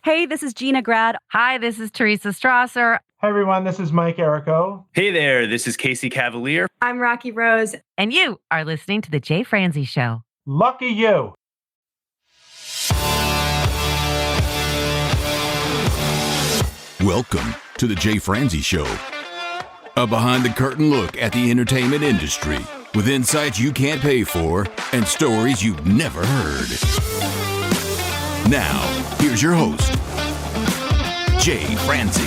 Hey, this is Gina Grad. Hi, this is Teresa Strasser. Hi, everyone. This is Mike Errico. Hey there. This is Casey Cavalier. I'm Rocky Rose. And you are listening to The Jay Franze Show. Lucky you. Welcome to The Jay Franze Show. A behind-the-curtain look at the entertainment industry with insights you can't pay for and stories you've never heard. Now, here's your host, Jay Franze.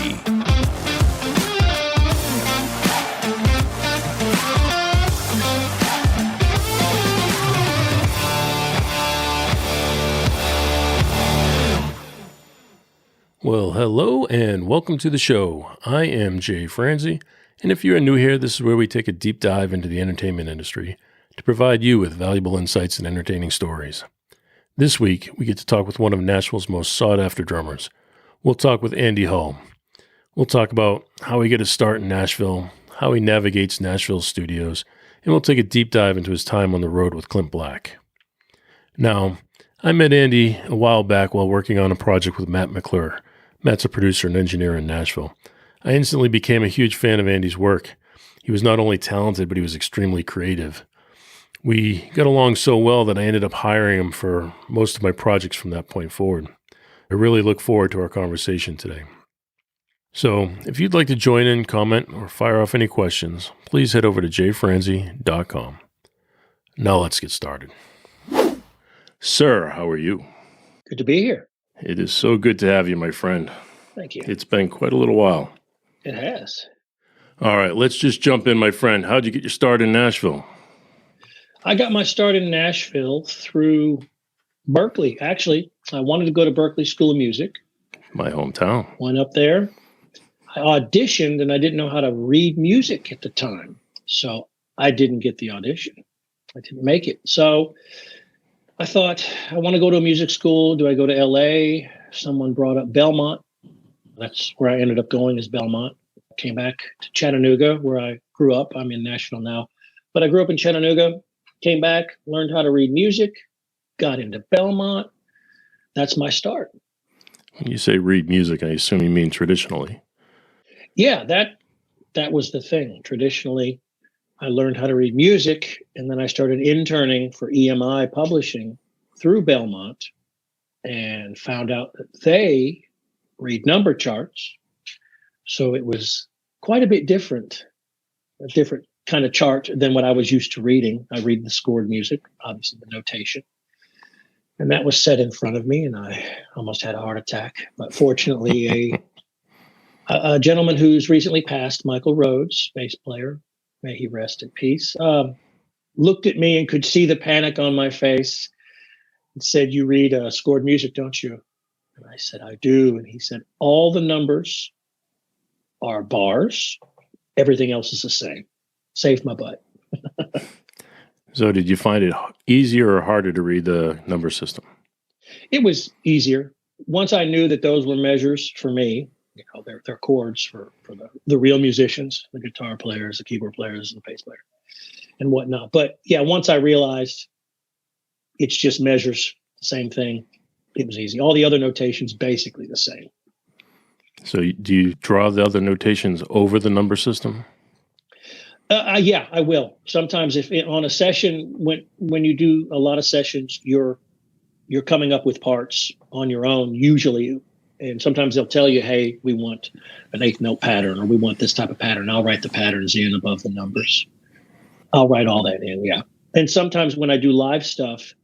Well, hello and welcome to the show. I am Jay Franze, and if you're new here, this is where we take a deep dive into the entertainment industry to provide you with valuable insights and entertaining stories. This week, we get to talk with one of Nashville's most sought-after drummers. We'll talk with Andy Hull. We'll talk about how he got his start in Nashville, how he navigates Nashville's studios, and we'll take a deep dive into his time on the road with Clint Black. Now, I met Andy a while back while working on a project with Matt McClure. Matt's a producer and engineer in Nashville. I instantly became a huge fan of Andy's work. He was not only talented, but he was extremely creative. We got along so well that I ended up hiring him for most of my projects from that point forward. I really look forward to our conversation today. So, if you'd like to join in, comment, or fire off any questions, please head over to jayfranze.com. Now let's get started. Sir, how are you? Good to be here. It is so good to have you, my friend. Thank you. It's been quite a little while. It has. All right, let's just jump in, my friend. How'd you get your start in Nashville? I got my start in Nashville through Berkeley. Actually, I wanted to go to Berkeley School of Music. My hometown. Went up there. I auditioned, and I didn't know how to read music at the time. So I didn't get the audition. I didn't make it. So I thought, I want to go to a music school. Do I go to LA? Someone brought up Belmont. That's where I ended up going, is Belmont. Came back to Chattanooga, where I grew up. I'm in Nashville now. But I grew up in Chattanooga, came back, learned how to read music, got into Belmont. That's my start. When you say read music, I assume you mean traditionally. Yeah, that was the thing. Traditionally, I learned how to read music, and then I started interning for EMI Publishing through Belmont and found out that they read number charts. So it was quite a bit different, a different kind of chart than what I was used to reading. I read the scored music, obviously the notation. And that was set in front of me, and I almost had a heart attack. But fortunately, a gentleman who's recently passed, Michael Rhodes, bass player, may he rest in peace, looked at me and could see the panic on my face and said, "You read scored music, don't you?" And I said, "I do." And he said, "All the numbers are bars. Everything else is the same." Saved my butt. So did you find it easier or harder to read the number system? It was easier. Once I knew that those were measures for me, you know, they're chords for the real musicians, the guitar players, the keyboard players, the bass player, and whatnot. But yeah, once I realized it's just measures, the same thing, it was easy. All the other notations basically the same. So do you draw the other notations over the number system? Yeah, I will. Sometimes if on a session, when you do a lot of sessions, you're coming up with parts on your own, usually. And sometimes they'll tell you, "Hey, we want an eighth note pattern, or we want this type of pattern." I'll write the patterns in above the numbers. I'll write all that in, yeah. And sometimes when I do live stuff,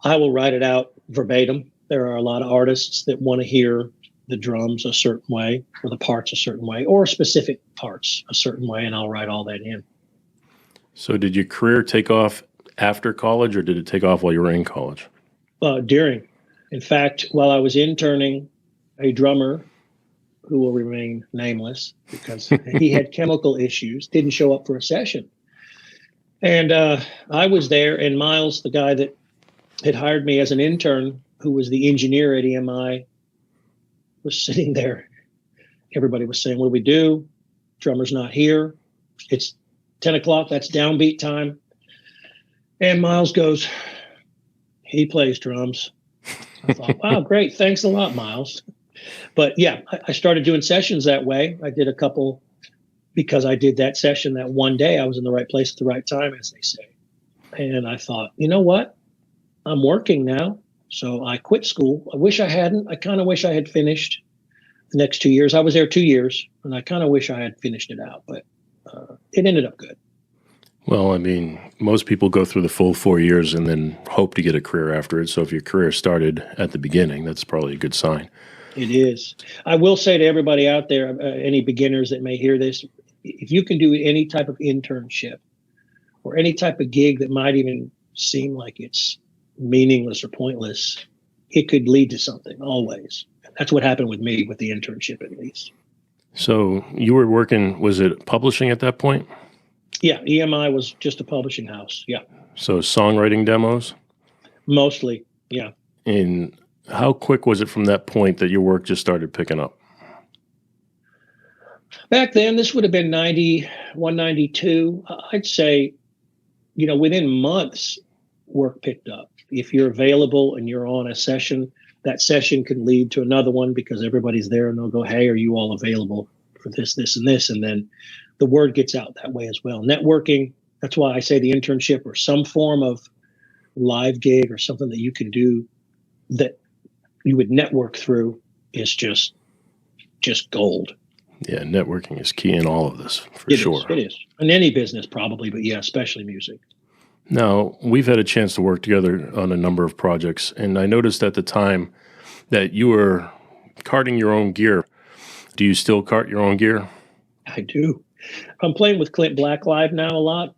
I will write it out verbatim. There are a lot of artists that want to hear the drums a certain way, or the parts a certain way, or specific parts a certain way, and I'll write all that in. So did your career take off after college, or did it take off while you were in college? During. In fact, while I was interning, a drummer who will remain nameless because he had chemical issues, didn't show up for a session. And I was there, and Miles, the guy that had hired me as an intern, who was the engineer at EMI, was sitting there. Everybody was saying, "What do we do? Drummer's not here. It's 10 o'clock. That's downbeat time." And Miles goes, "He plays drums." I thought, wow, great. Thanks a lot, Miles. But yeah, I started doing sessions that way. I did a couple because I did that session that one day. I was in the right place at the right time, as they say. And I thought, you know what? I'm working now. So I quit school. I wish I hadn't. I kind of wish I had finished the next 2 years. I was there 2 years, and I kind of wish I had finished it out, but it ended up good. Well, I mean, most people go through the full 4 years and then hope to get a career after it. So if your career started at the beginning, that's probably a good sign. It is. I will say to everybody out there, any beginners that may hear this, if you can do any type of internship or any type of gig that might even seem like it's meaningless or pointless, it could lead to something always. That's what happened with me with the internship, at least. So you were working, was it publishing at that point? Yeah, EMI was just a publishing house. Yeah. So songwriting demos? Mostly, yeah. And how quick was it from that point that your work just started picking up? Back then, this would have been 91, 92. I'd say, within months, work picked up. If you're available and you're on a session, that session can lead to another one because everybody's there and they'll go, hey, are you all available for this, this, and this? And then the word gets out that way as well. Networking, that's why I say the internship or some form of live gig or something that you can do that you would network through is just gold. Yeah, networking is key in all of this, for sure. It is. In any business, probably, but yeah, especially music. Now, we've had a chance to work together on a number of projects, and I noticed at the time that you were carting your own gear. Do you still cart your own gear? I do. I'm playing with Clint Black live now a lot,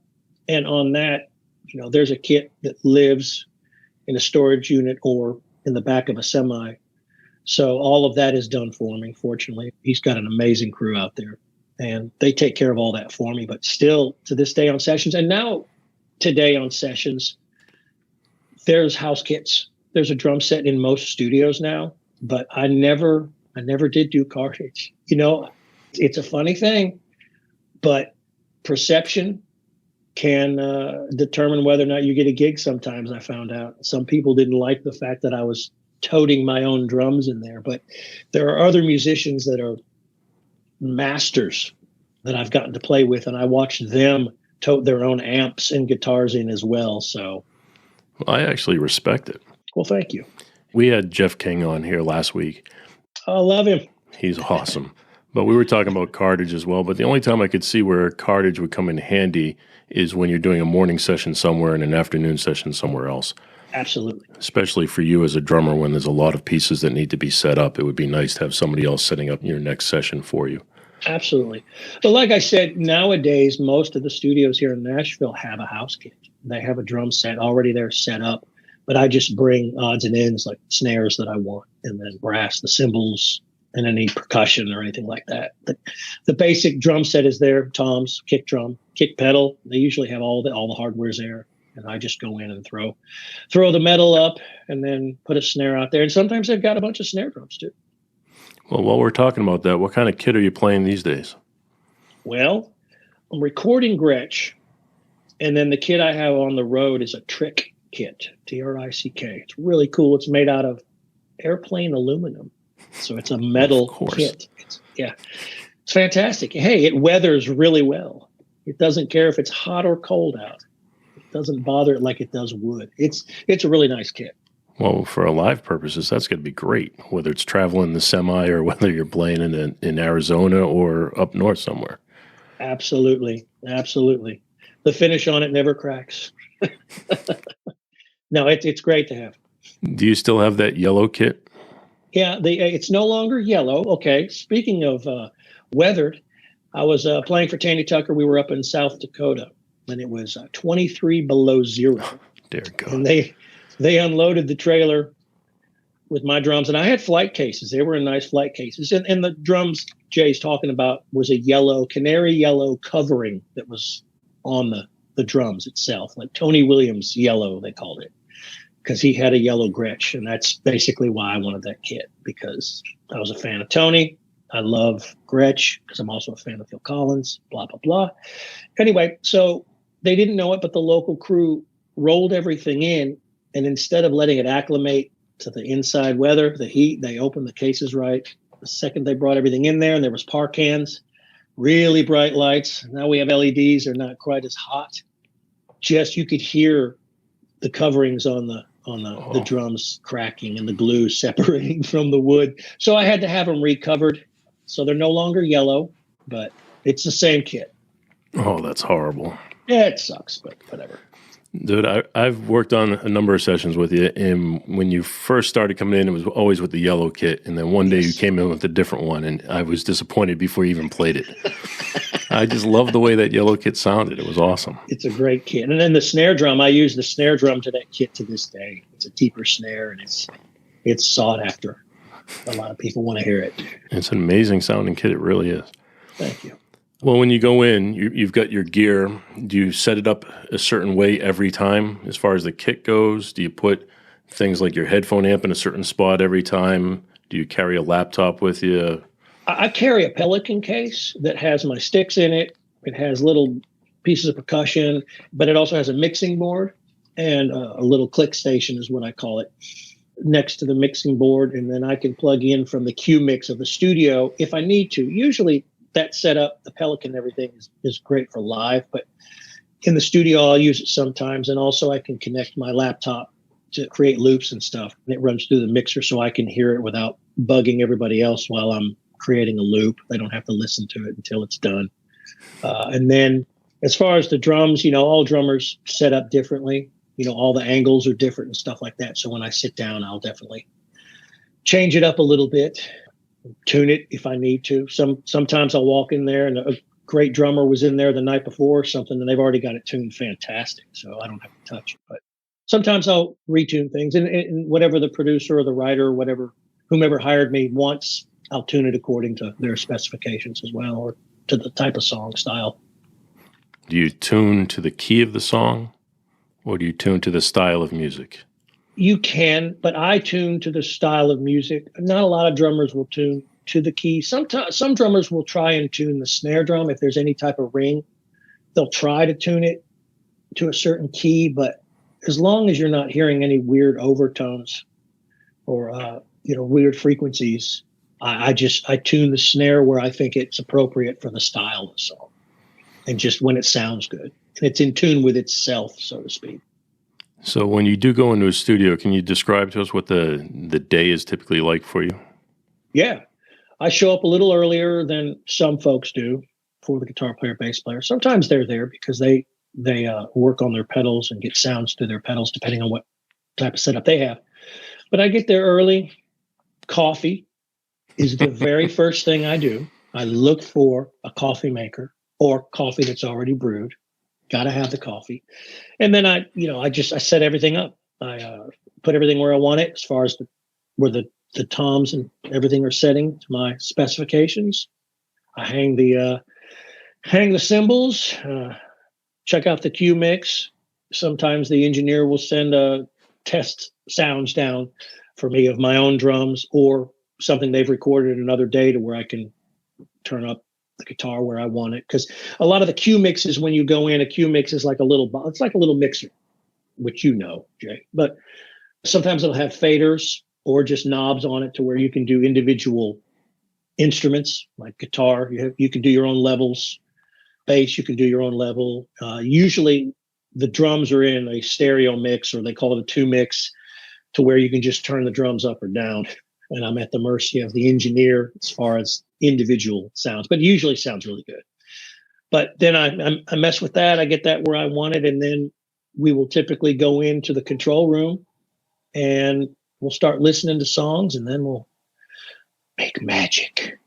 and on that, there's a kit that lives in a storage unit or in the back of a semi. So all of that is done for me, fortunately. He's got an amazing crew out there, and they take care of all that for me. But still, to this day on sessions, and now today on sessions, there's house kits. There's a drum set in most studios now, but I never did do cartage. It's a funny thing, but perception can determine whether or not you get a gig sometimes, I found out. Some people didn't like the fact that I was toting my own drums in there, but there are other musicians that are masters that I've gotten to play with, and I watch them tote their own amps and guitars in as well. So I actually respect it. Well, thank you. We had Jeff King on here last week. I love him. He's awesome. But we were talking about cartage as well. But the only time I could see where cartage would come in handy is when you're doing a morning session somewhere and an afternoon session somewhere else. Absolutely. Especially for you as a drummer, when there's a lot of pieces that need to be set up, it would be nice to have somebody else setting up your next session for you. Absolutely. But like I said, nowadays, most of the studios here in Nashville have a house kit. They have a drum set already there set up, but I just bring odds and ends like snares that I want, and then brass, the cymbals, and any percussion or anything like that. The basic drum set is there, toms, kick drum, kick pedal. They usually have all the hardware's there, and I just go in and throw the metal up and then put a snare out there. And sometimes they've got a bunch of snare drums too. Well, while we're talking about that, what kind of kit are you playing these days? Well, I'm recording Gretsch, and then the kit I have on the road is a trick kit, T-R-I-C-K. It's really cool. It's made out of airplane aluminum. So it's a metal kit. It's fantastic. Hey, it weathers really well. It doesn't care if it's hot or cold out. It doesn't bother it like it does wood. It's a really nice kit. Well, for a live purposes, that's going to be great, whether it's traveling the semi or whether you're playing in Arizona or up north somewhere. Absolutely. Absolutely. The finish on it never cracks. No, it's great to have. Do you still have that yellow kit? Yeah, it's no longer yellow. Okay, speaking of weathered, I was playing for Tandy Tucker. We were up in South Dakota, and it was 23 below zero. Dear God. And they unloaded the trailer with my drums, and I had flight cases. They were in nice flight cases. And the drums Jay's talking about was a canary yellow covering that was on the drums itself, like Tony Williams yellow, they called it, because he had a yellow Gretsch. And that's basically why I wanted that kit, because I was a fan of Tony. I love Gretsch because I'm also a fan of Phil Collins, blah, blah, blah. Anyway, so they didn't know it, but the local crew rolled everything in. And instead of letting it acclimate to the inside weather, the heat. They opened the cases right. The second they brought everything in there, and there was par cans, really bright lights. Now we have LEDs. They're not quite as hot. Just you could hear the coverings on the drums cracking and the glue separating from the wood. So I had to have them recovered. So they're no longer yellow, but it's the same kit. Oh, that's horrible. Yeah, it sucks, but whatever. Dude, I've worked on a number of sessions with you, and when you first started coming in, it was always with the yellow kit, and then one day you came in with a different one, and I was disappointed before you even played it. I just love the way that yellow kit sounded. It was awesome. It's a great kit. And then the snare drum, I use the snare drum to that kit to this day. It's a deeper snare, and it's sought after. A lot of people want to hear it. It's an amazing sounding kit. It really is. Thank you. Well, when you go in, you've got your gear. Do you set it up a certain way every time as far as the kit goes? Do you put things like your headphone amp in a certain spot every time? Do you carry a laptop with you? I carry a Pelican case that has my sticks in it. It has little pieces of percussion, but it also has a mixing board and a little click station is what I call it, next to the mixing board. And then I can plug in from the Q mix of the studio if I need to. Usually that setup, the Pelican and everything is great for live, but in the studio, I'll use it sometimes. And also I can connect my laptop to create loops and stuff. And it runs through the mixer so I can hear it without bugging everybody else while I'm creating a loop. They don't have to listen to it until it's done. And then as far as the drums, all drummers set up differently. All the angles are different and stuff like that. So when I sit down, I'll definitely change it up a little bit, tune it if I need to. Sometimes I'll walk in there and a great drummer was in there the night before or something, and they've already got it tuned fantastic. So I don't have to touch it. But sometimes I'll retune things, and whatever the producer or the writer or whomever hired me wants, I'll tune it according to their specifications as well, or to the type of song style. Do you tune to the key of the song, or do you tune to the style of music? You can, but I tune to the style of music. Not a lot of drummers will tune to the key. Sometimes some drummers will try and tune the snare drum. If there's any type of ring, they'll try to tune it to a certain key. But as long as you're not hearing any weird overtones or weird frequencies, I tune the snare where I think it's appropriate for the style of the song, and just when it sounds good and it's in tune with itself, so to speak. So when you do go into a studio, can you describe to us what the day is typically like for you? Yeah. I show up a little earlier than some folks do for the guitar player, bass player. Sometimes they're there because they work on their pedals and get sounds through their pedals, depending on what type of setup they have. But I get there early. Coffee is the very first thing I do. I look for a coffee maker or coffee that's already brewed. Got to have the coffee. And then I set everything up. I put everything where I want it as far as where the toms and everything are setting to my specifications. I hang the cymbals, check out the Q mix. Sometimes the engineer will send test sounds down for me of my own drums or something they've recorded another day to where I can turn up the guitar where I want it. Because a lot of the Q mixes, when you go in, a Q mix is like a little mixer, which Jay. But sometimes it'll have faders or just knobs on it to where you can do individual instruments like guitar. You can do your own levels. Bass, you can do your own level. Usually the drums are in a stereo mix, or they call it a 2 mix, to where you can just turn the drums up or down. And I'm at the mercy of the engineer as far as individual sounds, but it usually sounds really good. But then I mess with that. I get that where I want it. And then we will typically go into the control room and we'll start listening to songs, and then we'll make magic.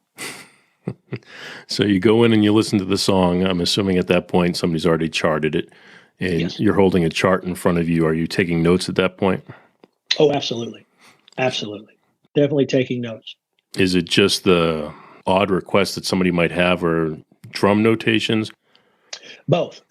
So you go in and you listen to the song. I'm assuming at that point somebody's already charted it, and Yes. You're holding a chart in front of you. Are you taking notes at that point? Oh, absolutely. Absolutely. Definitely taking notes. Is it just the odd request that somebody might have, or drum notations? Both.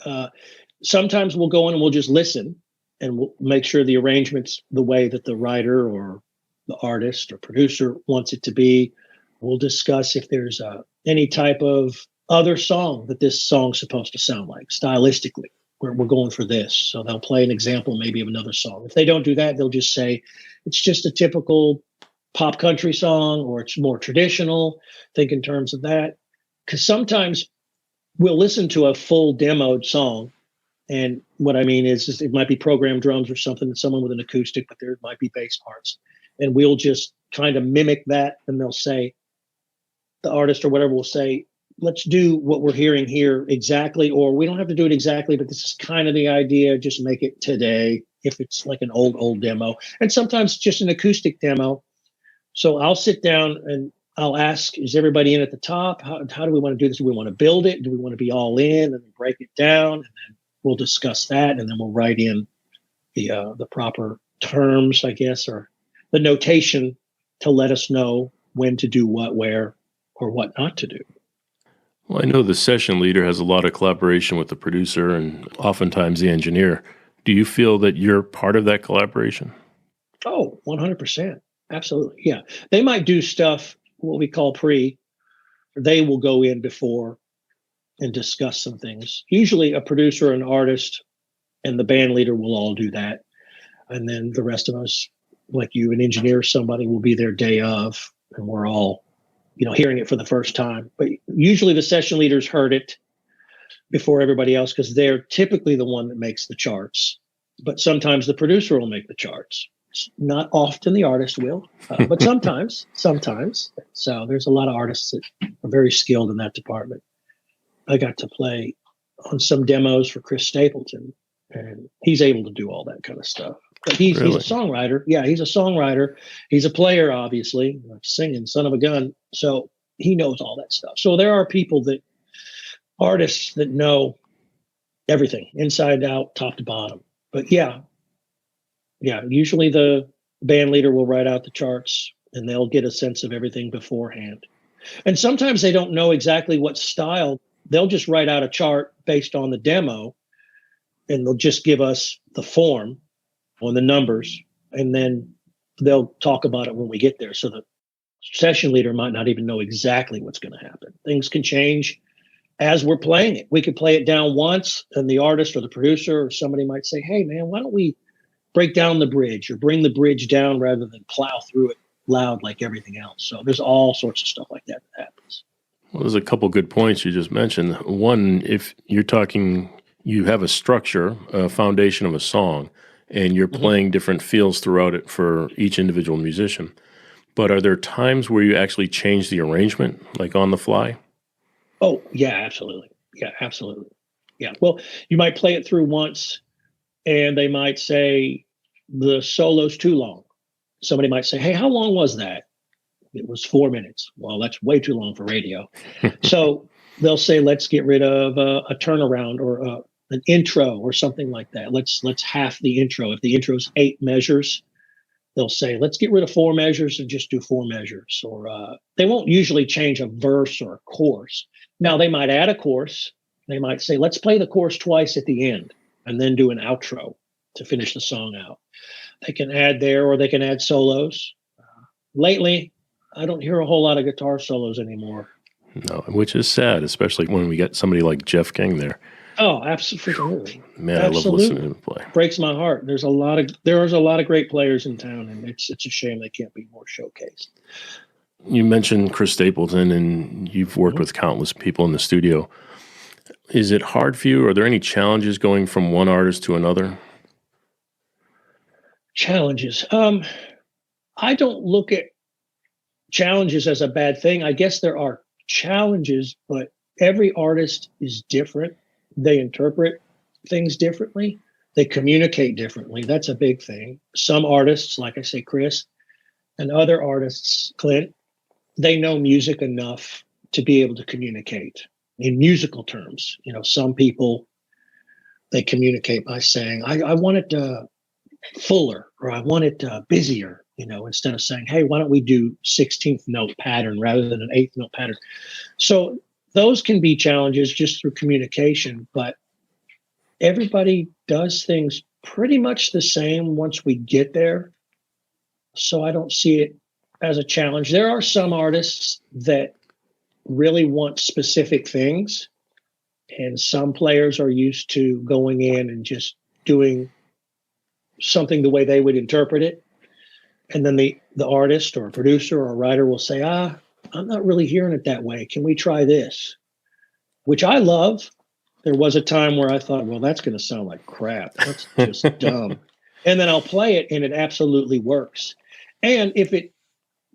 Sometimes we'll go in and we'll just listen, and we'll make sure the arrangement's the way that the writer or the artist or producer wants it to be. We'll discuss if there's any type of other song that this song's supposed to sound like stylistically. we're going for this. So they'll play an example maybe of another song. If they don't do that, they'll just say it's just a typical pop country song, or it's more traditional. Think in terms of that. Because sometimes we'll listen to a full demoed song. And what I mean is it might be programmed drums or something, and someone with an acoustic, but there might be bass parts. And we'll just kind of mimic that. And they'll say, the artist or whatever will say, let's do what we're hearing here exactly, or we don't have to do it exactly, but this is kind of the idea. Just make it today if it's like an old demo. And sometimes just an acoustic demo. So I'll sit down and I'll ask, is everybody in at the top? How do we want to do this? Do we want to build it? Do we want to be all in and break it down? And then we'll discuss that, and then we'll write in the proper terms, I guess, or the notation to let us know when to do what, where, or what not to do. Well, I know the session leader has a lot of collaboration with the producer and oftentimes the engineer. Do you feel that you're part of that collaboration? Oh, 100%. Absolutely. Yeah. They might do stuff, what we call pre. They will go in before and discuss some things. Usually a producer, an artist, and the band leader will all do that. And then the rest of us, like you, an engineer, somebody will be there day of, and we're all, hearing it for the first time. But usually the session leaders heard it before everybody else because they're typically the one that makes the charts. But sometimes the producer will make the charts. Not often the artist will, but sometimes. So there's a lot of artists that are very skilled in that department. I got to play on some demos for Chris Stapleton, and he's able to do all that kind of stuff. But he's a songwriter. Yeah, he's a songwriter. He's a player, obviously, singing son of a gun. So he knows all that stuff. So there are artists that know everything, inside out, top to bottom. But yeah, usually the band leader will write out the charts, and they'll get a sense of everything beforehand. And sometimes they don't know exactly what style. They'll just write out a chart based on the demo, and they'll just give us the form on the numbers, and then they'll talk about it when we get there. So the session leader might not even know exactly what's going to happen. Things can change as we're playing it. We could play it down once, and the artist or the producer or somebody might say, hey, man, why don't we break down the bridge or bring the bridge down rather than plow through it loud like everything else. So there's all sorts of stuff like that happens. Well, there's a couple good points you just mentioned. One, if you're talking, you have a structure, a foundation of a song, and you're playing different feels throughout it for each individual musician. But are there times where you actually change the arrangement, like on the fly? Oh, yeah, absolutely. Yeah, absolutely. Yeah. Well, you might play it through once, and they might say the solo's too long. Somebody might say, hey, how long was that? It was 4 minutes. Well, that's way too long for radio. So they'll say, let's get rid of a turnaround or an intro or something like that. Let's half the intro. If the intro's 8 measures, they'll say, let's get rid of 4 measures and just do 4 measures. Or they won't usually change a verse or a chorus. Now, they might add a chorus. They might say, let's play the chorus twice at the end and then do an outro to finish the song out. They can add there, or they can add solos. Lately, I don't hear a whole lot of guitar solos anymore. No, which is sad, especially when we get somebody like Jeff King there. Oh, absolutely. Man, absolutely. I love listening to him play. Breaks my heart. There's a lot of great players in town, and it's a shame they can't be more showcased. You mentioned Chris Stapleton, and you've worked with countless people in the studio. Is it hard for you? Are there any challenges going from one artist to another? Challenges. I don't look at challenges as a bad thing. I guess there are challenges, but every artist is different. They interpret things differently. They communicate differently. That's a big thing. Some artists, like I say, Chris, and other artists, Clint, they know music enough to be able to communicate in musical terms. Some people, they communicate by saying, I want it fuller, or I want it busier, instead of saying, hey, why don't we do 16th note pattern rather than an 8th note pattern? So those can be challenges just through communication, but everybody does things pretty much the same once we get there. So I don't see it as a challenge. There are some artists that really want specific things, And some players are used to going in and just doing something the way they would interpret it. And then the artist or producer or writer will say, I'm not really hearing it that way. Can we try this? Which I love. There was a time where I thought, well, that's going to sound like crap. That's just dumb. And then I'll play it and it absolutely works. And if it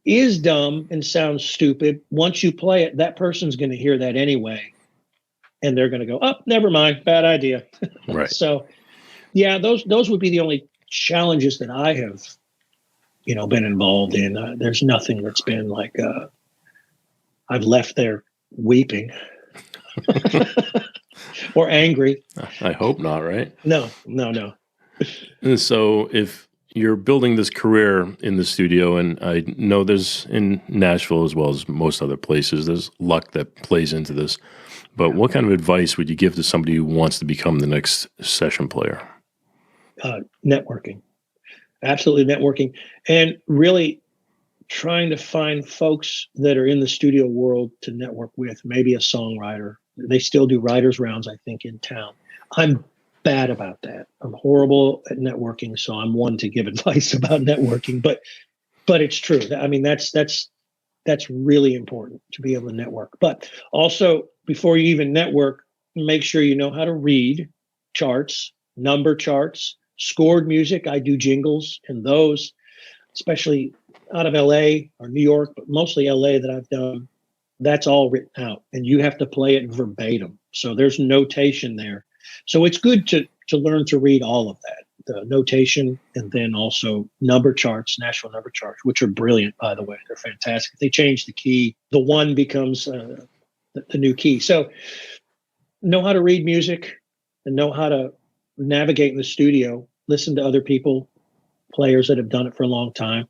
is dumb and sounds stupid, once you play it, that person's going to hear that anyway. And they're going to go, oh, never mind. Bad idea. Right. So, yeah, those would be the only challenges that I have, been involved in. There's nothing that's been like I've left there weeping or angry. I hope not, right? No. And so if you're building this career in the studio, and I know there's in Nashville as well as most other places, there's luck that plays into this. But what kind of advice would you give to somebody who wants to become the next session player? Networking. Absolutely networking. And really trying to find folks that are in the studio world to network with, maybe a songwriter. They still do writers' rounds, I think, in town. I'm bad about that. I'm horrible at networking, so I'm one to give advice about networking. But it's true. I mean, that's really important to be able to network. But also, before you even network, make sure you know how to read charts, number charts, scored music. I do jingles, and those, especially out of LA or New York, but mostly LA that I've done, that's all written out, and you have to play it verbatim. So there's notation there. So it's good to learn to read all of that, the notation, and then also number charts, national number charts, which are brilliant, by the way. They're fantastic. They change the key. The one becomes the new key. So know how to read music and know how to navigate in the studio, listen to other people, players that have done it for a long time,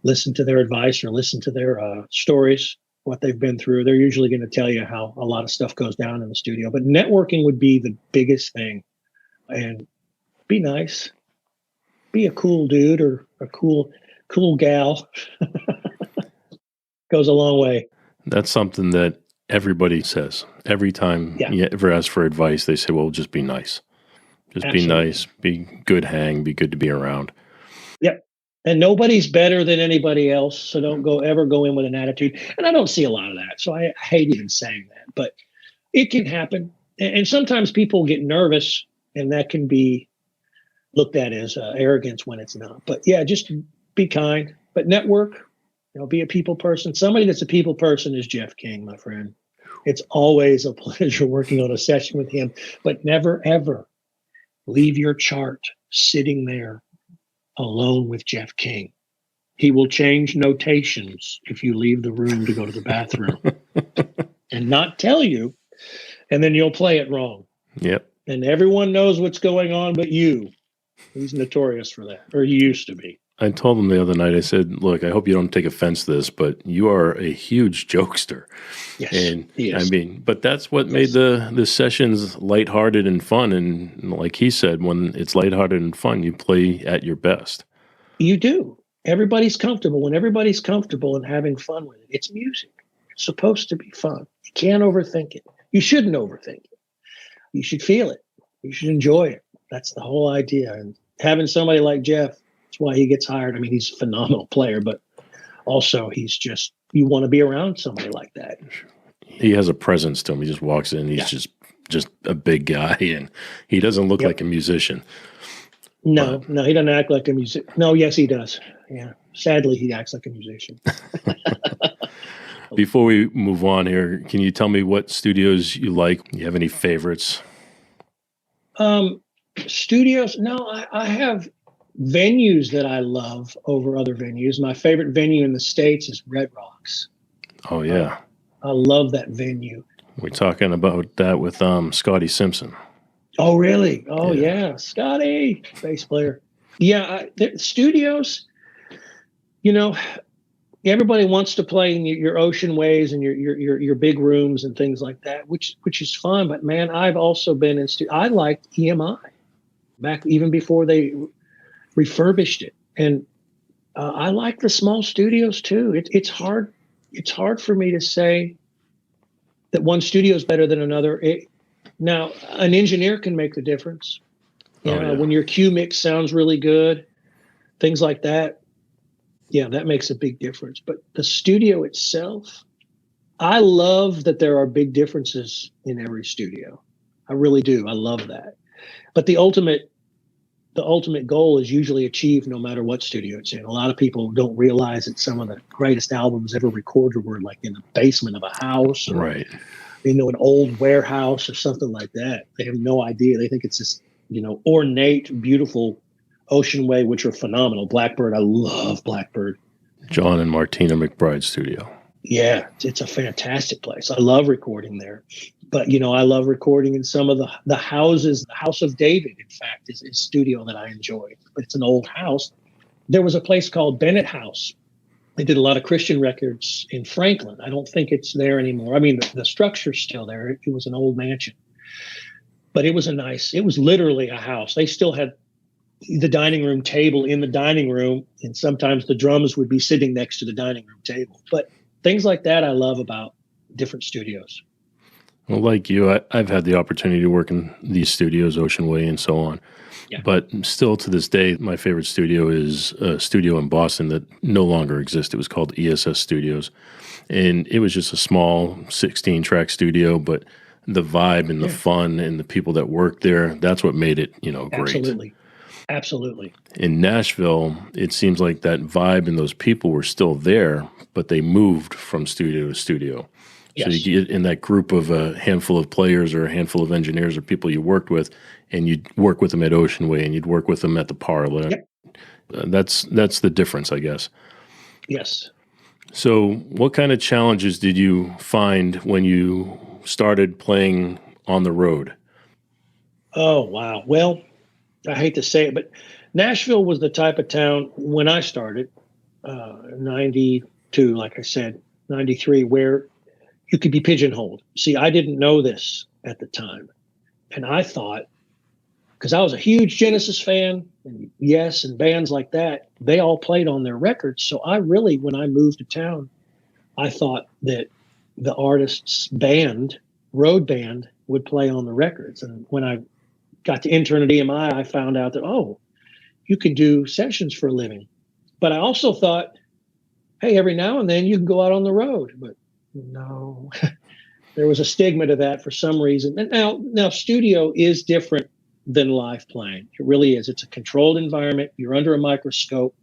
listen to their advice or listen to their stories, what they've been through. They're usually going to tell you how a lot of stuff goes down in the studio. But networking would be the biggest thing. And be nice. Be a cool dude or a cool gal. Goes a long way. That's something that everybody says. Every time you ever ask for advice, they say, well, just be nice. Just Absolutely. Be nice, be good hang, be good to be around. Yep. And nobody's better than anybody else. So don't ever go in with an attitude. And I don't see a lot of that. So I hate even saying that, but it can happen. And sometimes people get nervous, and that can be looked at as arrogance when it's not. But yeah, just be kind, but network, be a people person. Somebody that's a people person is Jeff King, my friend. It's always a pleasure working on a session with him, but never, ever leave your chart sitting there alone with Jeff King. He will change notations if you leave the room to go to the bathroom and not tell you, and then you'll play it wrong. Yep. And everyone knows what's going on but you. He's notorious for that, or he used to be. I told him the other night, I said, look, I hope you don't take offense to this, but you are a huge jokester. Yes, and he is. I mean, but that's what made the sessions lighthearted and fun. And like he said, when it's lighthearted and fun, you play at your best. You do. Everybody's comfortable. When everybody's comfortable and having fun with it, it's music. It's supposed to be fun. You can't overthink it. You shouldn't overthink it. You should feel it. You should enjoy it. That's the whole idea. And having somebody like Jeff, that's why he gets hired. I mean, he's a phenomenal player, but also he's just, you want to be around somebody like that. He has a presence to him. He just walks in. He's just a big guy, and he doesn't look like a musician. No, he doesn't act like a musician. No, yes, he does. Yeah. Sadly, he acts like a musician. Before we move on here, can you tell me what studios you like? Do you have any favorites? Studios? No, I have venues that I love over other venues. My favorite venue in the States is Red Rocks. Oh, yeah. I love that venue. We're talking about that with Scotty Simpson. Oh, really? Oh, yeah. Scotty, bass player. Yeah, studios, everybody wants to play in your ocean waves and your big rooms and things like that, which is fun. But, man, I've also been in I liked EMI back even before they refurbished it. And I like the small studios, too. It's hard. It's hard for me to say that one studio is better than another. Now, an engineer can make the difference. Oh, yeah. When your cue mix sounds really good, things like that. Yeah, that makes a big difference. But the studio itself, I love that there are big differences in every studio. I really do. I love that. But the ultimate goal is usually achieved no matter what studio it's in. A lot of people don't realize that some of the greatest albums ever recorded were like in the basement of a house, or Right. an old warehouse or something like that. They have no idea. They think it's this, ornate, beautiful Ocean Way, which are phenomenal. Blackbird, I love Blackbird. John and Martina McBride's studio. Yeah, it's a fantastic place. I love recording there. But, I love recording in some of the houses. The House of David, in fact, is a studio that I enjoy. But it's an old house. There was a place called Bennett House. They did a lot of Christian records in Franklin. I don't think it's there anymore. I mean, the structure's still there. It was an old mansion. But it was literally a house. They still had the dining room table in the dining room, and sometimes the drums would be sitting next to the dining room table. But things like that I love about different studios. Well, like you, I've had the opportunity to work in these studios, Ocean Way and so on. Yeah. But still to this day, my favorite studio is a studio in Boston that no longer exists. It was called ESS Studios. And it was just a small 16-track studio, but the vibe and the fun and the people that worked there, that's what made it, great. Absolutely. In Nashville, it seems like that vibe and those people were still there, but they moved from studio to studio. Yes. So you get in that group of a handful of players or a handful of engineers or people you worked with, and you'd work with them at Ocean Way and you'd work with them at the Parlor. Yep. That's the difference, I guess. Yes. So what kind of challenges did you find when you started playing on the road? Oh, wow. Well, I hate to say it, but Nashville was the type of town when I started, 92, like I said, 93, where you could be pigeonholed. See, I didn't know this at the time. And I thought, because I was a huge Genesis fan, and Yes, and bands like that, they all played on their records. So I really, when I moved to town, I thought that the artist's band, road band, would play on the records. And when I got to intern at EMI, I found out that, you can do sessions for a living. But I also thought, hey, every now and then you can go out on the road. But no, there was a stigma to that for some reason. And now studio is different than live playing. It really is. It's a controlled environment. You're under a microscope.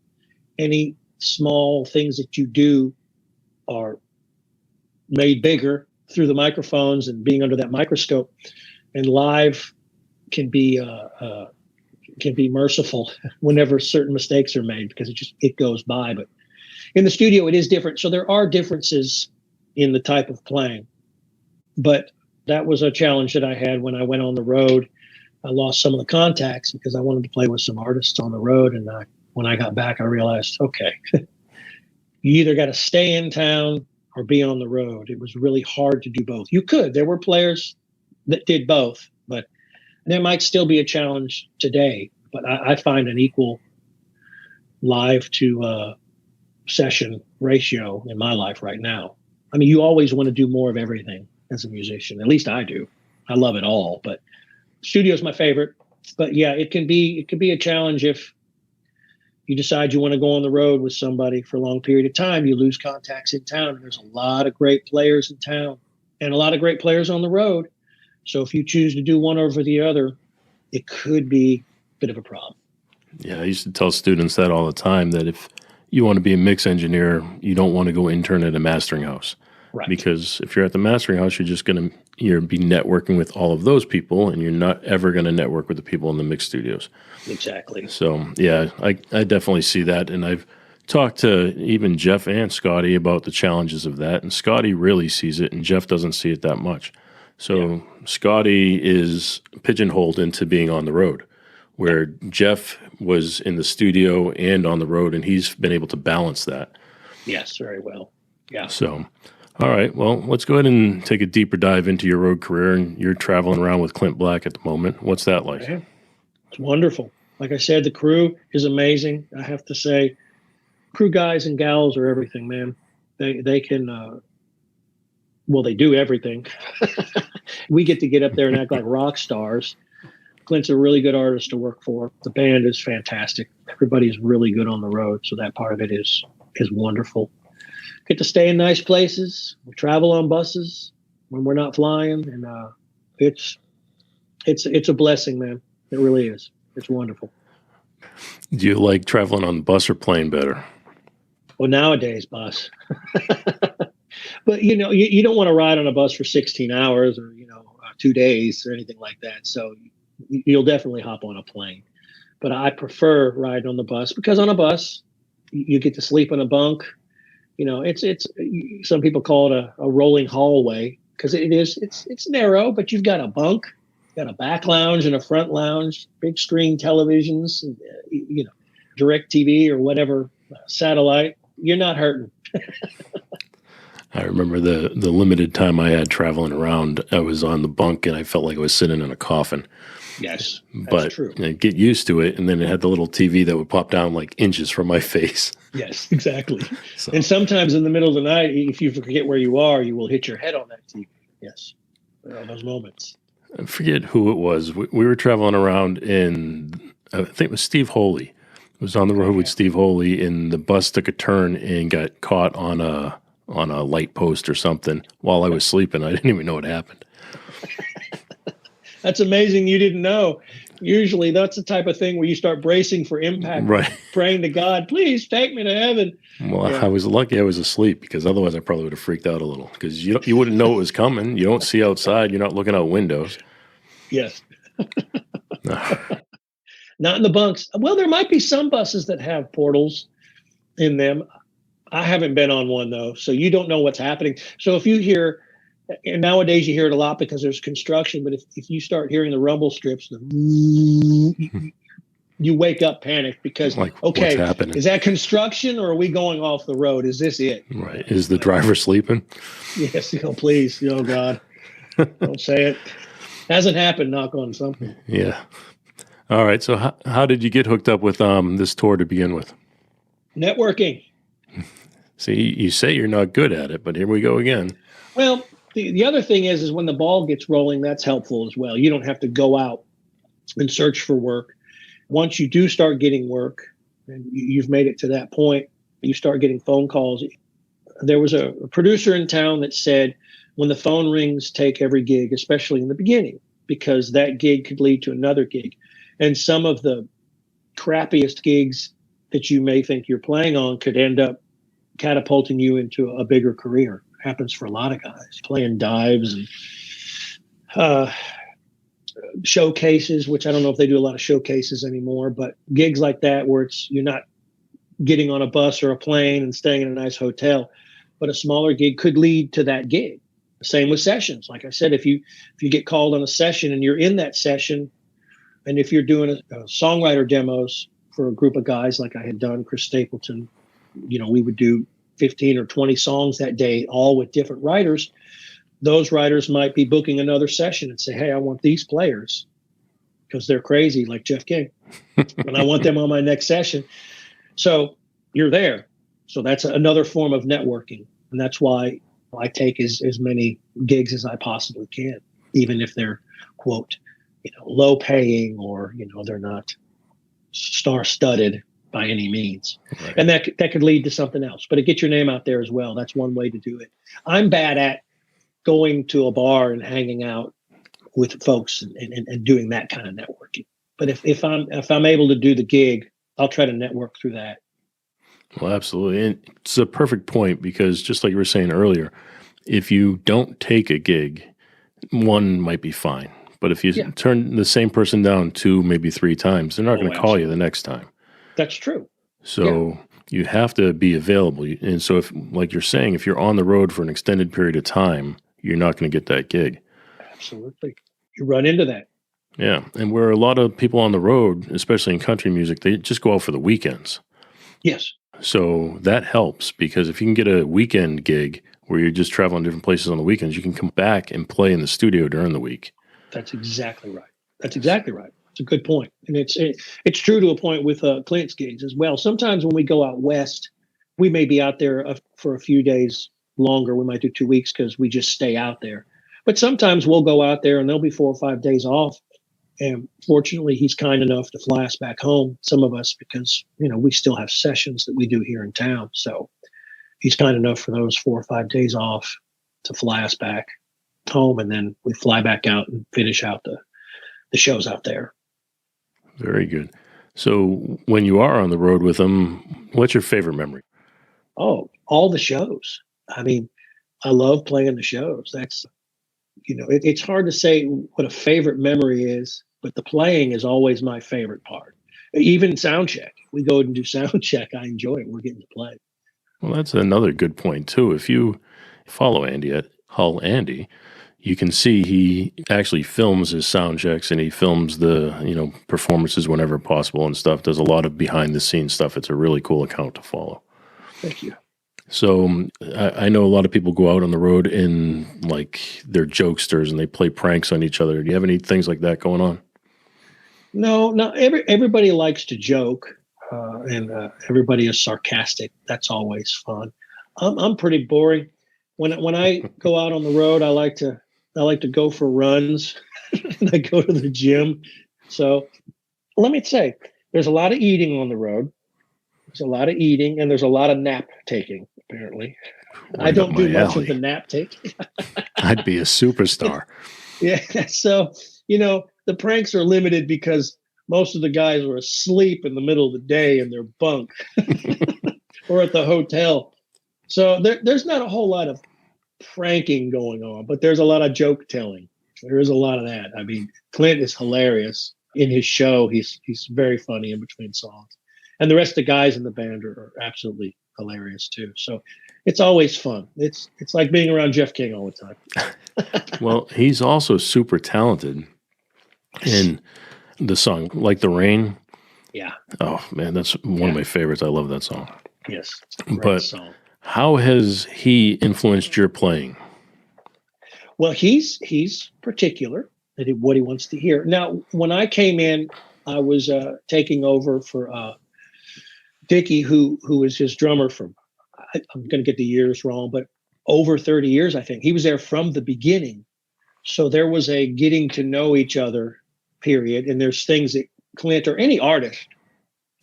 Any small things that you do are made bigger through the microphones and being under that microscope. And live can be merciful whenever certain mistakes are made, because it goes by. But in the studio, it is different. So there are differences in the type of playing. But that was a challenge that I had when I went on the road. I lost some of the contacts because I wanted to play with some artists on the road. And when I got back, I realized, okay, you either got to stay in town or be on the road. It was really hard to do both. You could. There were players that did both, but there might still be a challenge today. But I find an equal live to session ratio in my life right now. I mean, you always want to do more of everything as a musician. At least I do. I love it all, but studio is my favorite. But yeah, it can be a challenge if you decide you want to go on the road with somebody for a long period of time. You lose contacts in town. There's a lot of great players in town and a lot of great players on the road. So if you choose to do one over the other, it could be a bit of a problem. Yeah, I used to tell students that all the time, that if you want to be a mix engineer, you don't want to go intern at a mastering house. Right. Because if you're at the mastering house, you're be networking with all of those people, and you're not ever going to network with the people in the mix studios. Exactly. So yeah, I definitely see that, and I've talked to even Jeff and Scotty about the challenges of that, and Scotty really sees it, and Jeff doesn't see it that much. So Scotty is pigeonholed into being on the road, where Jeff was in the studio and on the road, and he's been able to balance that. Yes, very well. Yeah. So, all right, well, let's go ahead and take a deeper dive into your road career. And you're traveling around with Clint Black at the moment. What's that like? Yeah. It's wonderful. Like I said, the crew is amazing. I have to say, crew guys and gals are everything, man. They can well, they do everything. We get to get up there and act like rock stars. Clint's a really good artist to work for. The band is fantastic. Everybody is really good on the road, so that part of it is wonderful. Get to stay in nice places. We travel on buses when we're not flying, and it's a blessing, man. It really is. It's wonderful. Do you like traveling on the bus or plane better? Well, nowadays, bus. But you don't want to ride on a bus for 16 hours or 2 days or anything like that. So you'll definitely hop on a plane. But I prefer riding on the bus because on a bus you get to sleep in a bunk. It's some people call it a rolling hallway because it's narrow, but you've got a bunk, got a back lounge and a front lounge, big screen televisions, direct TV or whatever, satellite. You're not hurting. I remember the limited time I had traveling around, I was on the bunk and I felt like I was sitting in a coffin. Yes, that's but true. Get used to it, and then it had the little TV that would pop down like inches from my face. Yes, exactly. So. And sometimes in the middle of the night, if you forget where you are, you will hit your head on that TV. Yes, there are those moments. I forget who it was. We were traveling around in, I think it was Steve Holy. It was on the road with Steve Holy, and the bus took a turn and got caught on a light post or something while I was sleeping. I didn't even know what happened. That's amazing. You didn't know. Usually that's the type of thing where you start bracing for impact, right? Praying to God, please take me to heaven. Well, yeah. I was lucky I was asleep because otherwise I probably would have freaked out a little because you wouldn't know it was coming. You don't see outside. You're not looking out windows. Yes. Not in the bunks. Well, there might be some buses that have portals in them. I haven't been on one though, so you don't know what's happening. So if you hear, and nowadays you hear it a lot because there's construction, but if you start hearing the rumble strips, you wake up panicked because, okay, what's happening? Is that construction or are we going off the road? Is this it? Right. Is the driver sleeping? Yes. Please. Oh God, don't say it. Hasn't happened. Knock on something. Yeah. All right. So how did you get hooked up with this tour to begin with? Networking. See, you say you're not good at it, but here we go again. Well, the other thing is when the ball gets rolling, that's helpful as well. You don't have to go out and search for work. Once you do start getting work, and you've made it to that point, you start getting phone calls. There was a producer in town that said, when the phone rings, take every gig, especially in the beginning, because that gig could lead to another gig. And some of the crappiest gigs that you may think you're playing on could end up catapulting you into a bigger career. Happens for a lot of guys playing dives and showcases, which I don't know if they do a lot of showcases anymore, but gigs like that where you're not getting on a bus or a plane and staying in a nice hotel, but a smaller gig could lead to that gig. Same with sessions. Like I said, if you get called on a session and you're in that session, and if you're doing a songwriter demos for a group of guys like I had done, Chris Stapleton, we would do 15 or 20 songs that day, all with different writers. Those writers might be booking another session and say, hey, I want these players because they're crazy like Jeff King. And I want them on my next session. So you're there. So that's another form of networking. And that's why I take as many gigs as I possibly can, even if they're, quote, low paying or, they're not star-studded by any means. Right. And that could lead to something else. But to get your name out there as well, that's one way to do it. I'm bad at going to a bar and hanging out with folks and doing that kind of networking. But if I'm able to do the gig, I'll try to network through that. Well, absolutely. And it's a perfect point because just like you were saying earlier, if you don't take a gig, one might be fine. But if you turn the same person down 2, maybe 3 times, they're not going to call you the next time. That's true. So you have to be available. And so if, like you're saying, if you're on the road for an extended period of time, you're not going to get that gig. Absolutely. You run into that. Yeah. And where a lot of people on the road, especially in country music, they just go out for the weekends. Yes. So that helps because if you can get a weekend gig where you're just traveling different places on the weekends, you can come back and play in the studio during the week. That's exactly right. That's exactly right. It's a good point. And it's true to a point with Clint's gigs as well. Sometimes when we go out west, we may be out there for a few days longer. We might do 2 weeks because we just stay out there. But sometimes we'll go out there and there'll be 4 or 5 days off. And fortunately, he's kind enough to fly us back home, some of us, because, we still have sessions that we do here in town. So he's kind enough for those 4 or 5 days off to fly us back home. And then we fly back out and finish out the shows out there. Very good. So when you are on the road with him, what's your favorite memory? Oh, all the shows. I mean, I love playing the shows. That's, it's hard to say what a favorite memory is, but the playing is always my favorite part. Even sound check. We go and do sound check. I enjoy it. We're getting to play. Well, that's another good point, too. If you follow Andy at Hull Andy, you can see he actually films his sound checks and he films the, performances whenever possible and stuff. Does a lot of behind the scenes stuff. It's a really cool account to follow. Thank you. So I know a lot of people go out on the road and they're jokesters and they play pranks on each other. Do you have any things like that going on? No. Everybody likes to joke, and everybody is sarcastic. That's always fun. I'm pretty boring. When I go out on the road, I like to go for runs. And I go to the gym. So let me say, there's a lot of eating on the road. There's a lot of eating, and there's a lot of nap taking, apparently. I don't do much of the nap taking. I'd be a superstar. Yeah. So, the pranks are limited because most of the guys are asleep in the middle of the day in their bunk or at the hotel. So there's not a whole lot of pranking going on, but there's a lot of joke telling. There is a lot of that. I mean, Clint is hilarious in his show. He's very funny in between songs. And the rest of the guys in the band are absolutely hilarious too. So it's always fun. It's like being around Jeff King all the time. Well, he's also super talented in the song Like the Rain. Yeah. Oh man, that's one of my favorites. I love that song. Yes. But song. How has he influenced your playing? Well, he's particular at what he wants to hear. Now, when I came in, I was taking over for Dickie, who was his drummer for, I'm going to get the years wrong, but over 30 years, I think. He was there from the beginning. So there was a getting to know each other period. And there's things that Clint or any artist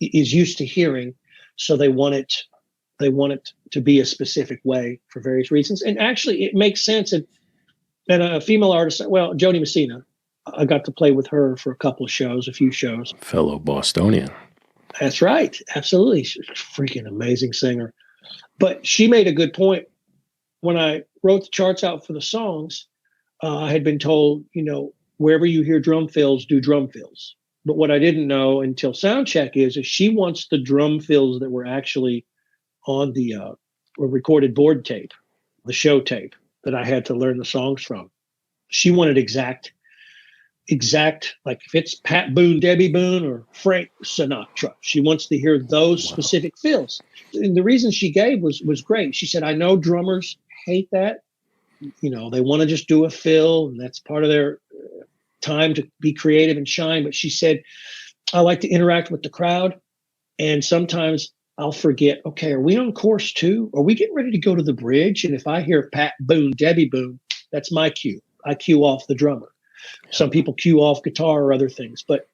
is used to hearing. So they want it to be a specific way for various reasons. And actually, it makes sense. And a female artist, well, Joni Messina, I got to play with her for a few shows. Fellow Bostonian. That's right. Absolutely. She's a freaking amazing singer. But she made a good point. When I wrote the charts out for the songs, I had been told, wherever you hear drum fills, do drum fills. But what I didn't know until sound check is she wants the drum fills that were actually on the recorded board tape, the show tape that I had to learn the songs from. She wanted exact, like if it's Pat Boone, Debbie Boone, or Frank Sinatra, she wants to hear those specific fills. And the reason she gave was great. She said, I know drummers hate that. They want to just do a fill, and that's part of their time to be creative and shine. But she said, I like to interact with the crowd. And sometimes I'll forget, okay, are we on course 2? Are we getting ready to go to the bridge? And if I hear Pat Boone, Debbie Boone, that's my cue. I cue off the drummer. Some people cue off guitar or other things. But,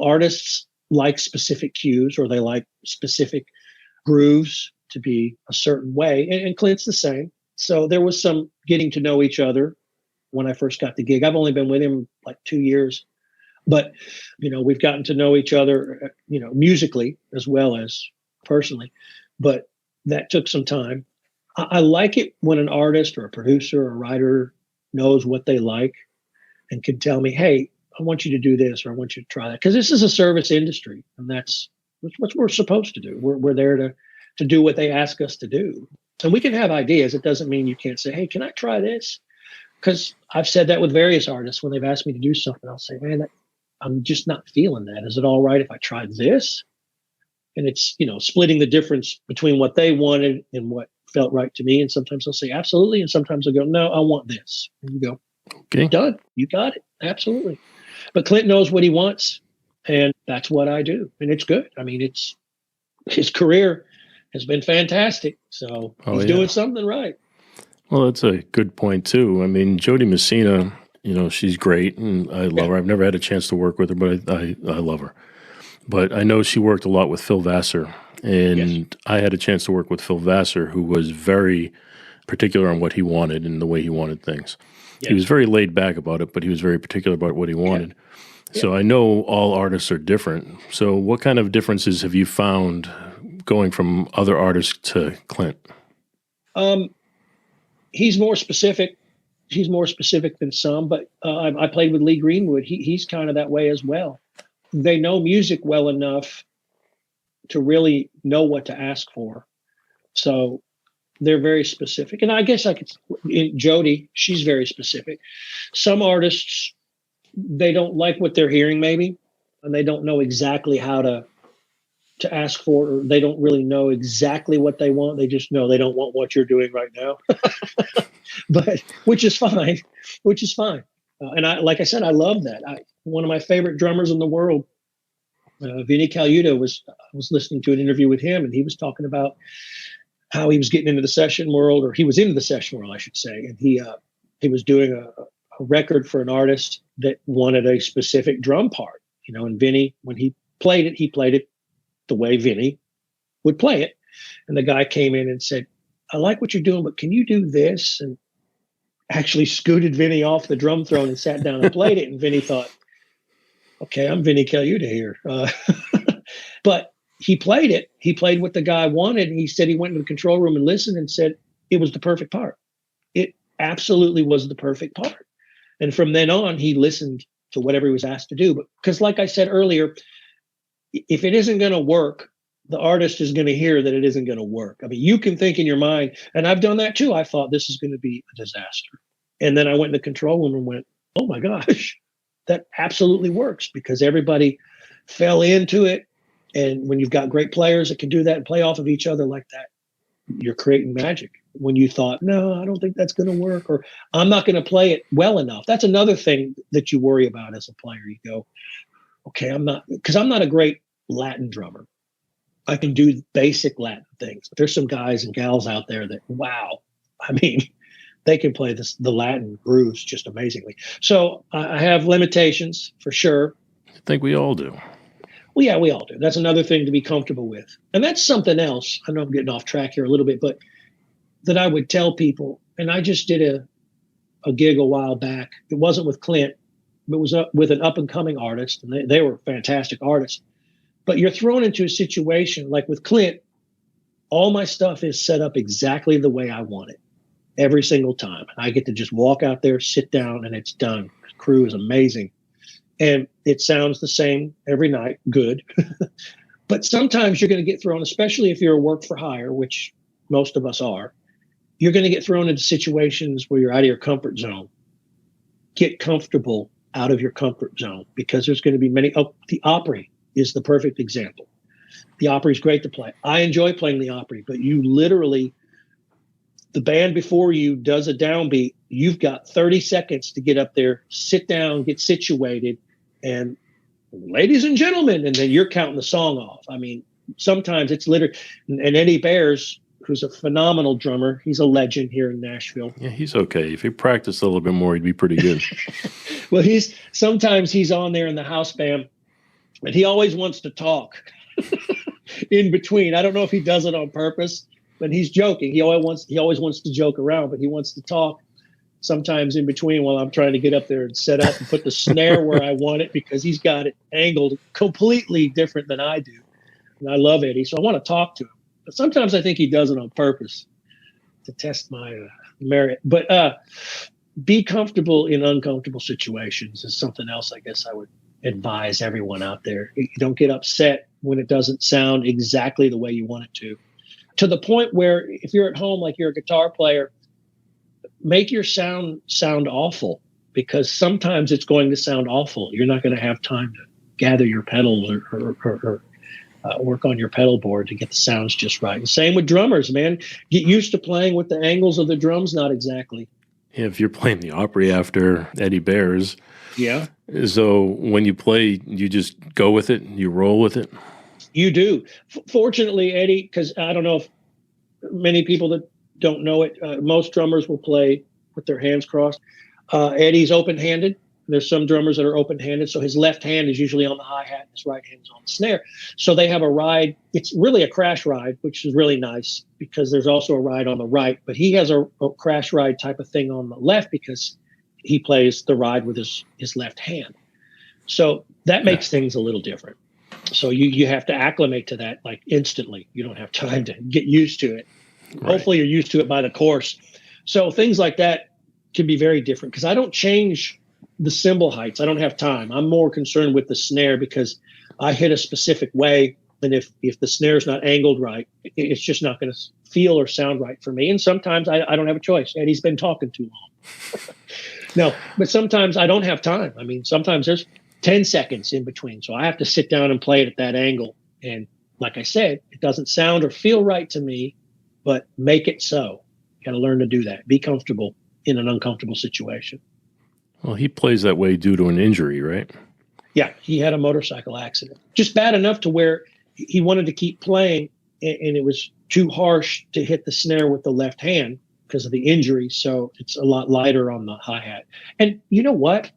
artists like specific cues, or they like specific grooves to be a certain way. And Clint's the same. So there was some getting to know each other when I first got the gig. I've only been with him like 2 years. But, we've gotten to know each other, musically as well as personally. But that took some time. I like it when an artist or a producer or a writer knows what they like and can tell me, hey, I want you to do this, or I want you to try that. Because this is a service industry, and that's what we're supposed to do. We're there to do what they ask us to do. And we can have ideas. It doesn't mean you can't say, hey, can I try this? Because I've said that with various artists when they've asked me to do something. I'll say, man, I'm just not feeling that. Is it all right if I tried this? And it's, splitting the difference between what they wanted and what felt right to me. And sometimes they'll say, absolutely. And sometimes they'll go, no, I want this. And you go, okay, done. You got it. Absolutely. But Clint knows what he wants. And that's what I do. And it's good. I mean, his career has been fantastic. So he's doing something right. Well, that's a good point, too. I mean, Jody Messina, she's great, and I love her. I've never had a chance to work with her, but I love her. But I know she worked a lot with Phil Vassar, and I had a chance to work with Phil Vassar, who was very particular on what he wanted and the way he wanted things. He was very laid back about it, but he was very particular about what he wanted. So I know all artists are different. So what kind of differences have you found going from other artists to Clint? He's more specific. He's more specific than some, but I played with Lee Greenwood. He's kind of that way as well. They know music well enough to really know what to ask for. So they're very specific. And I guess Jody, she's very specific. Some artists, they don't like what they're hearing maybe, and they don't know exactly how to ask for, or they don't really know exactly what they want. They just know they don't want what you're doing right now. But which is fine. And like I said, I love that. One of my favorite drummers in the world, Vinny Colaiuta, I was listening to an interview with him, and he was talking about how he was getting into the session world, or he was into the session world, I should say. And he was doing a record for an artist that wanted a specific drum part, and Vinny, when he played it the way Vinny would play it. And the guy came in and said, I like what you're doing, but can you do this? And actually scooted Vinny off the drum throne and sat down and played it. And Vinny thought, okay, I'm Vinny Colaiuta here. But he played it. He played what the guy wanted. And he said he went to the control room and listened and said it was the perfect part. It absolutely was the perfect part. And from then on, he listened to whatever he was asked to do. But because like I said earlier, if it isn't going to work, the artist is going to hear that it isn't going to work. I mean, you can think in your mind, and I've done that too. I thought this is going to be a disaster. And then I went in the control room and went, oh my gosh, that absolutely works, because everybody fell into it. And when you've got great players that can do that and play off of each other like that, you're creating magic. When you thought, no, I don't think that's going to work, or I'm not going to play it well enough. That's another thing that you worry about as a player. You go, okay, I'm not a great Latin drummer. I can do basic Latin things. But there's some guys and gals out there that, wow, I mean, they can play the Latin grooves just amazingly. So I have limitations for sure. I think we all do. Well, yeah, we all do. That's another thing to be comfortable with. And that's something else. I know I'm getting off track here a little bit, but that I would tell people, and I just did a gig a while back. It wasn't with Clint, but it was with an up-and-coming artist, and they were fantastic artists. But you're thrown into a situation like with Clint, all my stuff is set up exactly the way I want it every single time. I get to just walk out there, sit down, and it's done. The crew is amazing. And it sounds the same every night. Good. But sometimes you're going to get thrown, especially if you're a work for hire, which most of us are, you're going to get thrown into situations where you're out of your comfort zone. Get comfortable out of your comfort zone, because there's going to be many. Oh, the Opry is the perfect example. The Opry is great to play. I enjoy playing the Opry, but you literally, the band before you does a downbeat, you've got 30 seconds to get up there, sit down, get situated, and ladies and gentlemen, and then you're counting the song off. I mean, sometimes it's literally, and Eddie Bears, who's a phenomenal drummer, he's a legend here in Nashville. Yeah, he's okay. If he practiced a little bit more, he'd be pretty good. Well, sometimes he's on there in the house band, and he always wants to talk in between. I don't know if he does it on purpose, but he's joking. He always wants to joke around, but he wants to talk sometimes in between while I'm trying to get up there and set up and put the snare where I want it, because he's got it angled completely different than I do. And I love Eddie, so I want to talk to him. But sometimes I think he does it on purpose to test my merit. But be comfortable in uncomfortable situations is something else I guess I would advise everyone out there. You don't get upset when it doesn't sound exactly the way you want it to the point where if you're at home, like you're a guitar player, make your sound awful, because sometimes it's going to sound awful. You're not going to have time to gather your pedals or work on your pedal board to get the sounds just right. And same with drummers, man. Get used to playing with the angles of the drums, not exactly. Yeah, if you're playing the Opry after Eddie Bears. Yeah. So when you play, you just go with it, you roll with it? You do. Fortunately, Eddie, because I don't know if many people that don't know it, most drummers will play with their hands crossed. Eddie's open-handed. There's some drummers that are open-handed, so his left hand is usually on the hi-hat and his right hand is on the snare. So they have a ride. It's really a crash ride, which is really nice because there's also a ride on the right. But he has a crash ride type of thing on the left because he plays the ride with his left hand. So that makes things a little different. So you have to acclimate to that like instantly. You don't have time to get used to it. Right. Hopefully you're used to it by the course. So things like that can be very different because I don't change the cymbal heights. I don't have time. I'm more concerned with the snare because I hit a specific way. And if the snare is not angled right, it's just not going to feel or sound right for me. And sometimes I don't have a choice. Eddie's been talking too long. No, but sometimes I don't have time. I mean, sometimes there's 10 seconds in between. So I have to sit down and play it at that angle. And like I said, it doesn't sound or feel right to me, but make it so. You got to learn to do that. Be comfortable in an uncomfortable situation. Well, he plays that way due to an injury, right? Yeah, he had a motorcycle accident. Just bad enough to where he wanted to keep playing, and it was too harsh to hit the snare with the left hand because of the injury. So it's a lot lighter on the hi-hat. And you know what?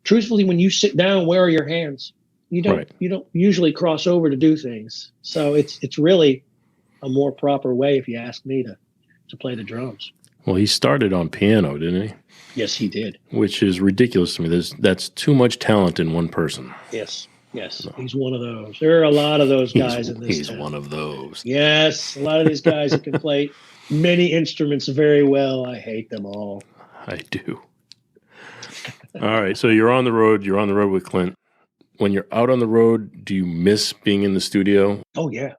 Truthfully, when you sit down, where are your hands? You don't usually cross over to do things. So it's really a more proper way, if you ask me, to play the drums. Well, he started on piano, didn't he? Yes, he did. Which is ridiculous to me. That's too much talent in one person. Yes. So. He's one of those. There are a lot of those guys in this He's town. one of those. Yes, a lot of these guys that can play many instruments very well. I hate them all. I do. All right, so you're on the road. You're on the road with Clint. When you're out on the road, do you miss being in the studio? Oh, yeah.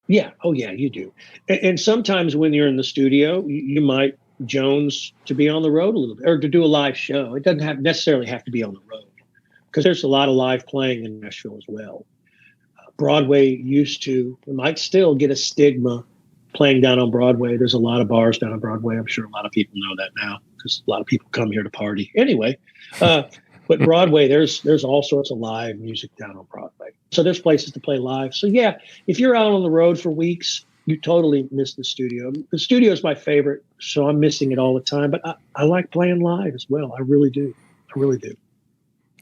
Yeah. Oh, yeah, you do. And sometimes when you're in the studio, you might Jones to be on the road a little bit or to do a live show. It doesn't necessarily have to be on the road because there's a lot of live playing in Nashville as well. Broadway might still get a stigma playing down on Broadway. There's a lot of bars down on Broadway. I'm sure a lot of people know that now because a lot of people come here to party. Anyway, but Broadway, there's all sorts of live music down on Broadway. So there's places to play live. So yeah, if you're out on the road for weeks, you totally miss the studio. The studio is my favorite, so I'm missing it all the time. But I like playing live as well. I really do.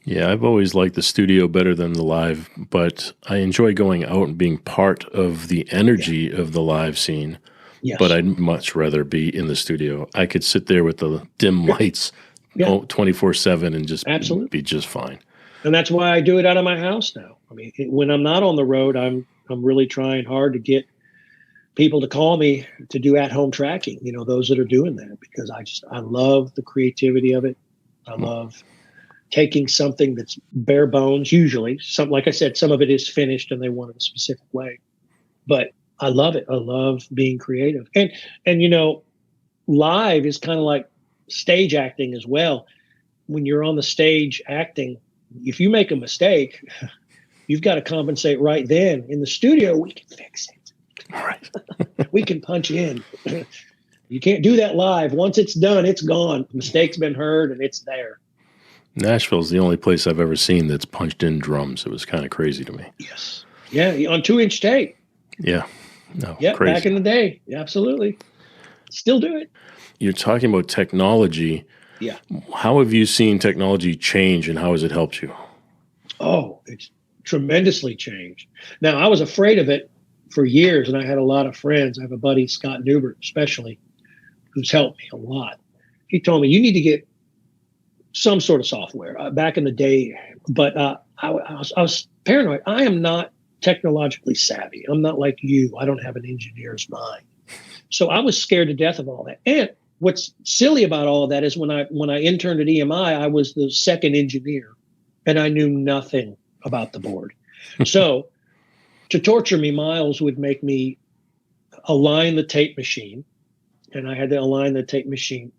Yeah, I've always liked the studio better than the live, but I enjoy going out and being part of the energy of the live scene. Yes. But I'd much rather be in the studio. I could sit there with the dim lights 24/7 and just be just fine. And that's why I do it out of my house now. I mean, when I'm not on the road, I'm really trying hard to get people to call me to do at-home tracking, those that are doing that, because I love the creativity of it. I love taking something that's bare bones, usually. Like I said, some of it is finished and they want it a specific way. But I love it. I love being creative. And live is kind of like stage acting as well. When you're on the stage acting, if you make a mistake, you've got to compensate right then. In the studio, we can fix it. All right. We can punch in. You can't do that live. Once it's done, it's gone. The mistake's been heard and it's there. Nashville's the only place I've ever seen that's punched in drums. It was kind of crazy to me. Yes. Yeah, on 2-inch tape. Yeah. No, yeah, crazy. Back in the day. Yeah, absolutely. Still do it. You're talking about technology. Yeah. How have you seen technology change and how has it helped you? Oh, it's tremendously changed. Now, I was afraid of it for years, and I had a lot of friends. I have a buddy, Scott Newbert, especially, who's helped me a lot. He told me, you need to get some sort of software back in the day. But I was paranoid. I am not technologically savvy. I'm not like you. I don't have an engineer's mind. So I was scared to death of all that. And what's silly about all of that is when I interned at EMI, I was the second engineer and I knew nothing about the board. So to torture me, Miles would make me align the tape machine, and I had to align the tape machine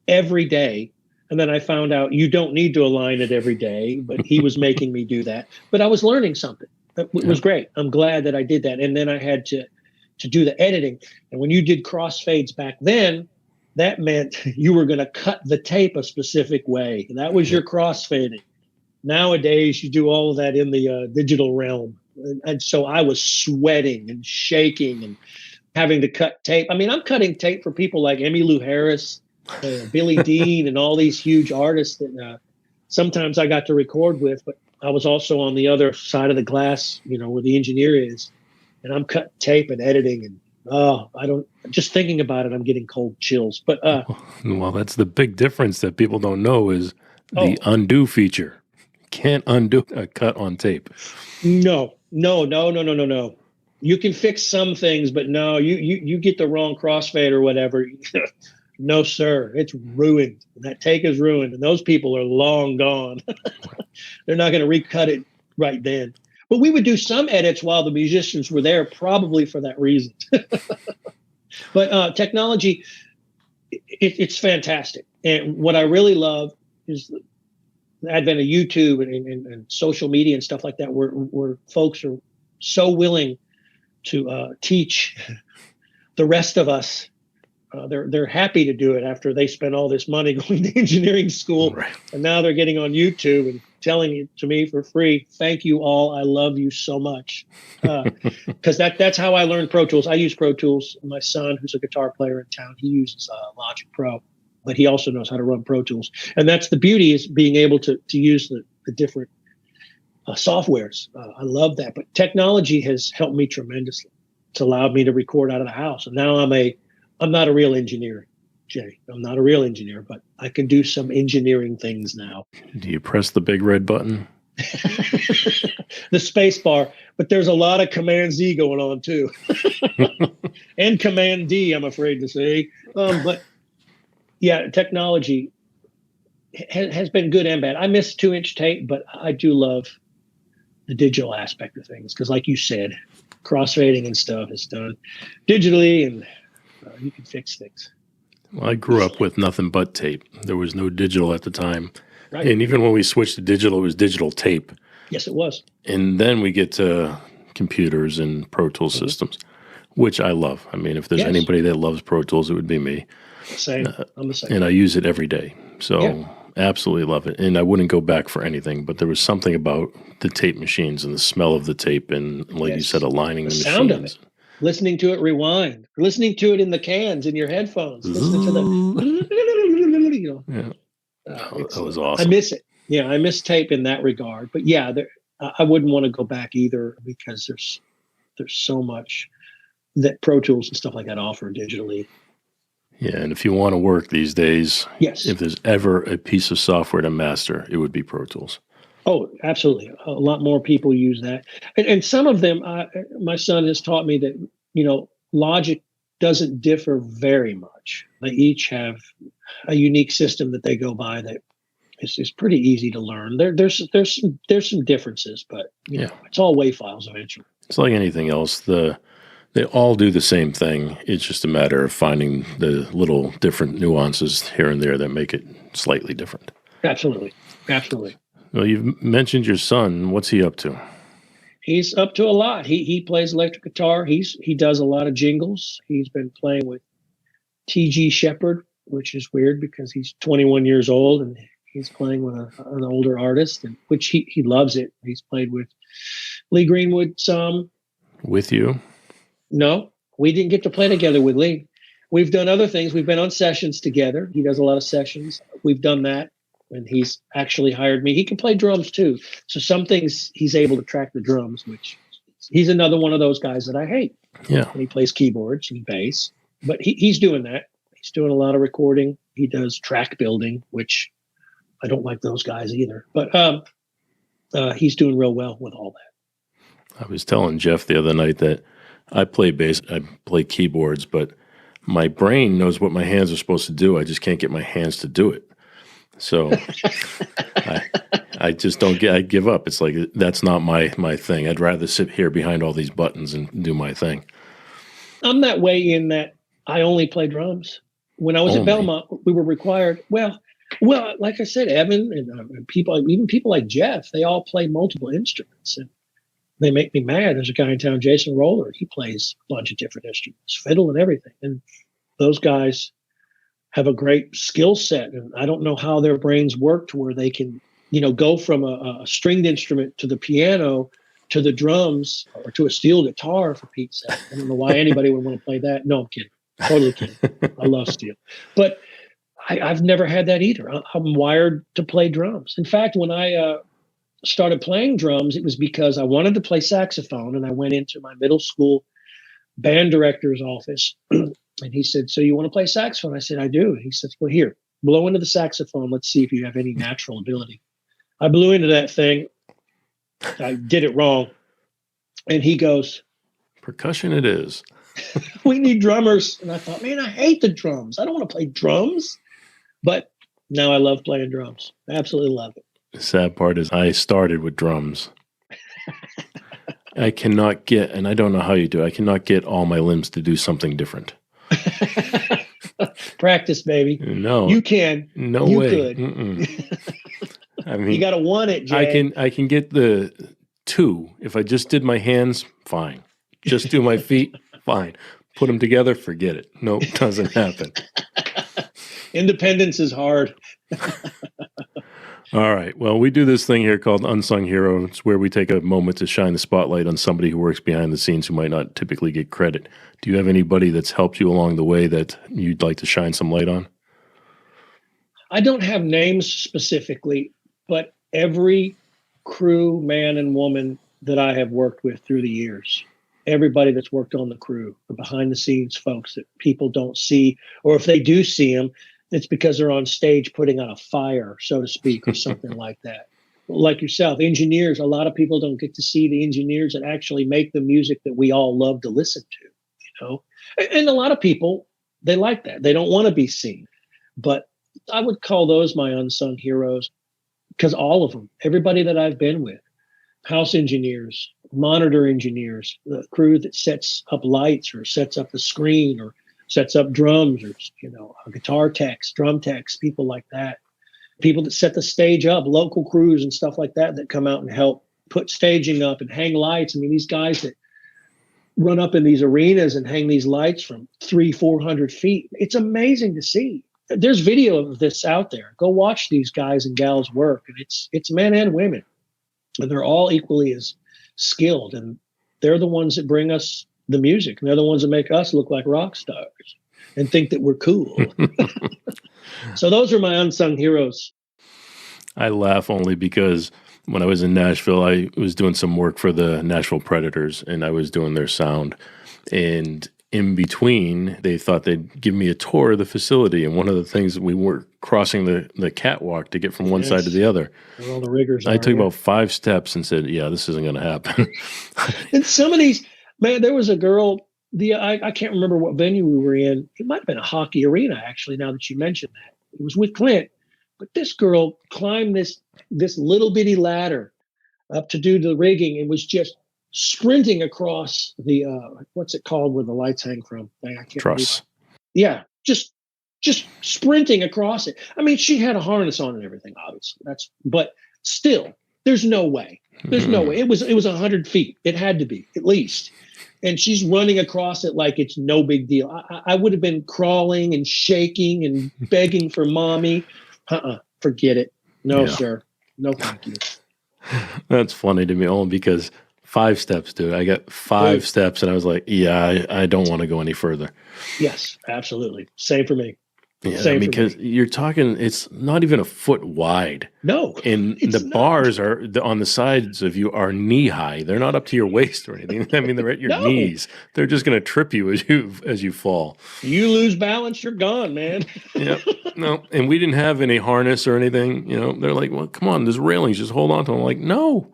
every day. And then I found out you don't need to align it every day, but he was making me do that. But I was learning something. It was great. I'm glad that I did that. And then I had to do the editing. And when you did crossfades back then, that meant you were going to cut the tape a specific way. That was your crossfading. Nowadays, you do all of that in the digital realm. And so I was sweating and shaking and having to cut tape. I mean, I'm cutting tape for people like Emmylou Harris, Billy Dean, and all these huge artists that sometimes I got to record with, but I was also on the other side of the glass, where the engineer is, and I'm cutting tape and editing, and just thinking about it, I'm getting cold chills. But well, that's the big difference that people don't know is the undo feature. Can't undo a cut on tape. No. You can fix some things, but no, you get the wrong crossfade or whatever. No, sir, it's ruined. That take is ruined, and those people are long gone. They're not going to recut it right then. But we would do some edits while the musicians were there, probably for that reason. But technology, it's fantastic. And what I really love is the advent of YouTube and social media and stuff like that, where folks are so willing to teach the rest of us. They're happy to do it after they spend all this money going to engineering school, right. And now they're getting on YouTube and telling it to me for free. Thank you all. I love you so much. Because that's how I learned Pro Tools. I use Pro Tools. My son, who's a guitar player in town, he uses Logic Pro, but he also knows how to run Pro Tools. And that's the beauty, is being able to use the different softwares. I love that. But technology has helped me tremendously. It's allowed me to record out of the house. And now I'm not a real engineer, Jay. I'm not a real engineer, but I can do some engineering things now. Do you press the big red button? The space bar, but there's a lot of Command Z going on too. And Command D, I'm afraid to say. But yeah, technology has been good and bad. I miss 2-inch tape, but I do love the digital aspect of things, because like you said, crossfading and stuff is done digitally, and you can fix things. Well, I grew up with nothing but tape. There was no digital at the time. Right. And even when we switched to digital, it was digital tape. Yes, it was. And then we get to computers and Pro Tools systems, which I love. I mean, if there's anybody that loves Pro Tools, it would be me. Same. I'm the same. And I use it every day. So absolutely love it. And I wouldn't go back for anything, but there was something about the tape machines and the smell of the tape and, like you said, aligning the sound machines. Of it. Listening to it rewind, listening to it in the cans in your headphones, listening to the, that was awesome. I miss it. Yeah, I miss tape in that regard. But yeah, I wouldn't want to go back either, because there's so much that Pro Tools and stuff like that offer digitally. Yeah, and if you want to work these days, yes, if there's ever a piece of software to master, it would be Pro Tools. Oh, absolutely. A lot more people use that. And some of them, my son has taught me that, Logic doesn't differ very much. They each have a unique system that they go by that is pretty easy to learn. There's some differences, but it's all WAV files eventually. It's like anything else. They all do the same thing. It's just a matter of finding the little different nuances here and there that make it slightly different. Absolutely. Absolutely. Well, you've mentioned your son. What's he up to? He's up to a lot. He plays electric guitar. He does a lot of jingles. He's been playing with T.G. Shepherd, which is weird because he's 21 years old and he's playing with an older artist, and which he loves it. He's played with Lee Greenwood some. With you? No, we didn't get to play together with Lee. We've done other things. We've been on sessions together. He does a lot of sessions. We've done that. And he's actually hired me. He can play drums too. So some things he's able to track the drums, which he's another one of those guys that I hate. Yeah. And he plays keyboards and bass, but he's doing that. He's doing a lot of recording. He does track building, which I don't like those guys either, but he's doing real well with all that. I was telling Jeff the other night that I play bass, I play keyboards, but my brain knows what my hands are supposed to do. I just can't get my hands to do it. So I just don't I give up. It's like, that's not my thing. I'd rather sit here behind all these buttons and do my thing. I'm that way in that I only play drums. When I was at Belmont, we were required. Well, like I said, Evan and people, even people like Jeff, they all play multiple instruments, and they make me mad. There's a guy in town, Jason Roller. He plays a bunch of different instruments, fiddle and everything. And those guys have a great skill set, and I don't know how their brains work to where they can, go from a stringed instrument to the piano to the drums or to a steel guitar, for Pete's sake. I don't know why anybody would want to play that. No, I'm kidding. Totally kidding. I love steel. But I've never had that either. I'm wired to play drums. In fact, when I started playing drums, it was because I wanted to play saxophone, and I went into my middle school band director's office, and he said, "So you want to play saxophone?" I said, "I do." And he said, "Well, here, blow into the saxophone. Let's see if you have any natural ability." I blew into that thing. I did it wrong. And he goes, Percussion it is. "We need drummers." And I thought, man, I hate the drums. I don't want to play drums. But now I love playing drums. I absolutely love it. The sad part is I started with drums. I cannot get, and I don't know how you do it, I cannot get all my limbs to do something different. Practice, baby. No. You can. No you way. Could. I mean, You got to want it, Jay. I can get the 2. If I just did my hands, fine. Just do my feet, fine. Put them together, forget it. Nope, doesn't happen. Independence is hard. All right. Well, we do this thing here called Unsung Hero. It's where we take a moment to shine the spotlight on somebody who works behind the scenes who might not typically get credit. Do you have anybody that's helped you along the way that you'd like to shine some light on? I don't have names specifically, but every crew, man and woman that I have worked with through the years, everybody that's worked on the crew, the behind the scenes folks that people don't see, or if they do see them, it's because they're on stage putting out a fire, so to speak, or something like that. Like yourself, engineers, a lot of people don't get to see the engineers that actually make the music that we all love to listen to, you know? And a lot of people, they like that. They don't want to be seen. But I would call those my unsung heroes, because all of them, everybody that I've been with, house engineers, monitor engineers, the crew that sets up lights or sets up the screen or sets up drums, or, you know, guitar techs, drum techs, people like that. People that set the stage up, local crews and stuff like that that come out and help put staging up and hang lights. I mean, these guys that run up in these arenas and hang these lights from 300-400 feet. It's amazing to see. There's video of this out there. Go watch these guys and gals work, and it's men and women, and they're all equally as skilled, and they're the ones that bring us the music, and they're the ones that make us look like rock stars and think that we're cool. So those are my unsung heroes. I laugh only because when I was in Nashville, I was doing some work for the Nashville Predators, and I was doing their sound. And in between, they thought they'd give me a tour of the facility. And one of the things, we were crossing the catwalk to get from one side to the other. Where all the riggers I took yeah. about 5 steps and said, yeah, this isn't going to happen. And some of these, man, there was a girl, I can't remember what venue we were in. It might have been a hockey arena, actually, now that you mentioned that. It was with Clint. But this girl climbed this little bitty ladder up to do the rigging and was just sprinting across the, what's it called where the lights hang from? I can't Truss. Yeah, just sprinting across it. I mean, she had a harness on and everything, obviously. But still, there's no way. There's no way. It was 100 feet. It had to be, at least. And she's running across it like it's no big deal. I would have been crawling and shaking and begging for mommy. Forget it. No, sir. No, thank you. That's funny to me, only because 5 steps, dude. I got 5 steps, and I was like, yeah, I don't want to go any further. Yes, absolutely. Same for me. Yeah, because you're talking, it's not even a foot wide. No. And the bars are on the sides of you are knee high. They're not up to your waist or anything. I mean, they're at your knees. They're just going to trip you as you fall. You lose balance, you're gone, man. Yep. No. And we didn't have any harness or anything. You know, they're like, well, come on, there's railings. Just hold on to them. I'm like, no.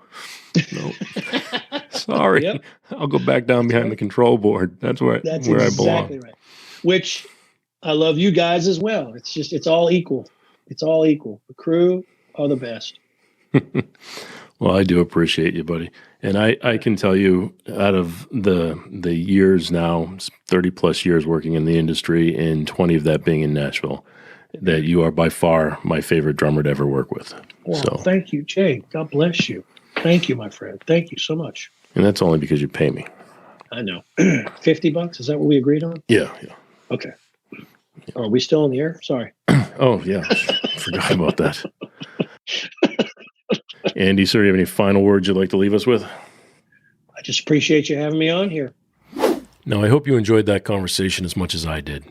Sorry. Yep. I'll go back down behind the control board. That's where I belong. Exactly right. Which I love you guys as well. It's all equal. It's all equal. The crew are the best. Well, I do appreciate you, buddy. And I can tell you, out of the years now, 30 plus years working in the industry, and 20 of that being in Nashville, that you are by far my favorite drummer to ever work with. Well, thank you, Jay. God bless you. Thank you, my friend. Thank you so much. And that's only because you pay me. I know. $50? Is that what we agreed on? Yeah. Okay. Are we still in the air? Sorry. Oh, yeah. Forgot about that. Andy, sir, you have any final words you'd like to leave us with? just appreciate you having me on here. Now, I hope you enjoyed that conversation as much as I did.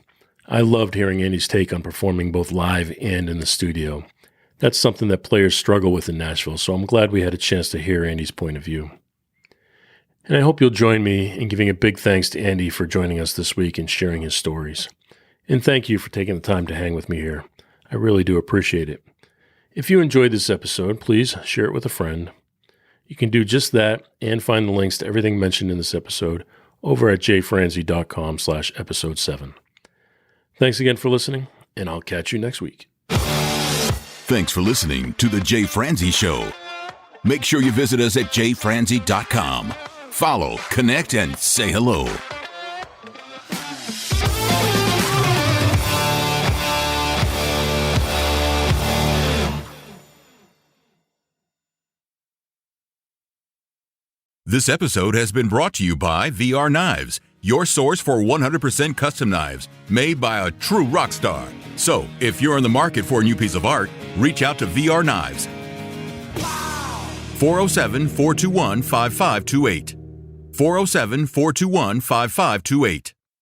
I loved hearing Andy's take on performing both live and in the studio. That's something that players struggle with in Nashville, so I'm glad we had a chance to hear Andy's point of view. And I hope you'll join me in giving a big thanks to Andy for joining us this week and sharing his stories. And thank you for taking the time to hang with me here. I really do appreciate it. If you enjoyed this episode, please share it with a friend. You can do just that and find the links to everything mentioned in this episode over at jfranze.com/episode 7. Thanks again for listening, and I'll catch you next week. Thanks for listening to The Jay Franze Show. Make sure you visit us at jfranze.com. Follow, connect, and say hello. This episode has been brought to you by VR Knives, your source for 100% custom knives made by a true rock star. So, if you're in the market for a new piece of art, reach out to VR Knives. 407-421-5528. 407-421-5528.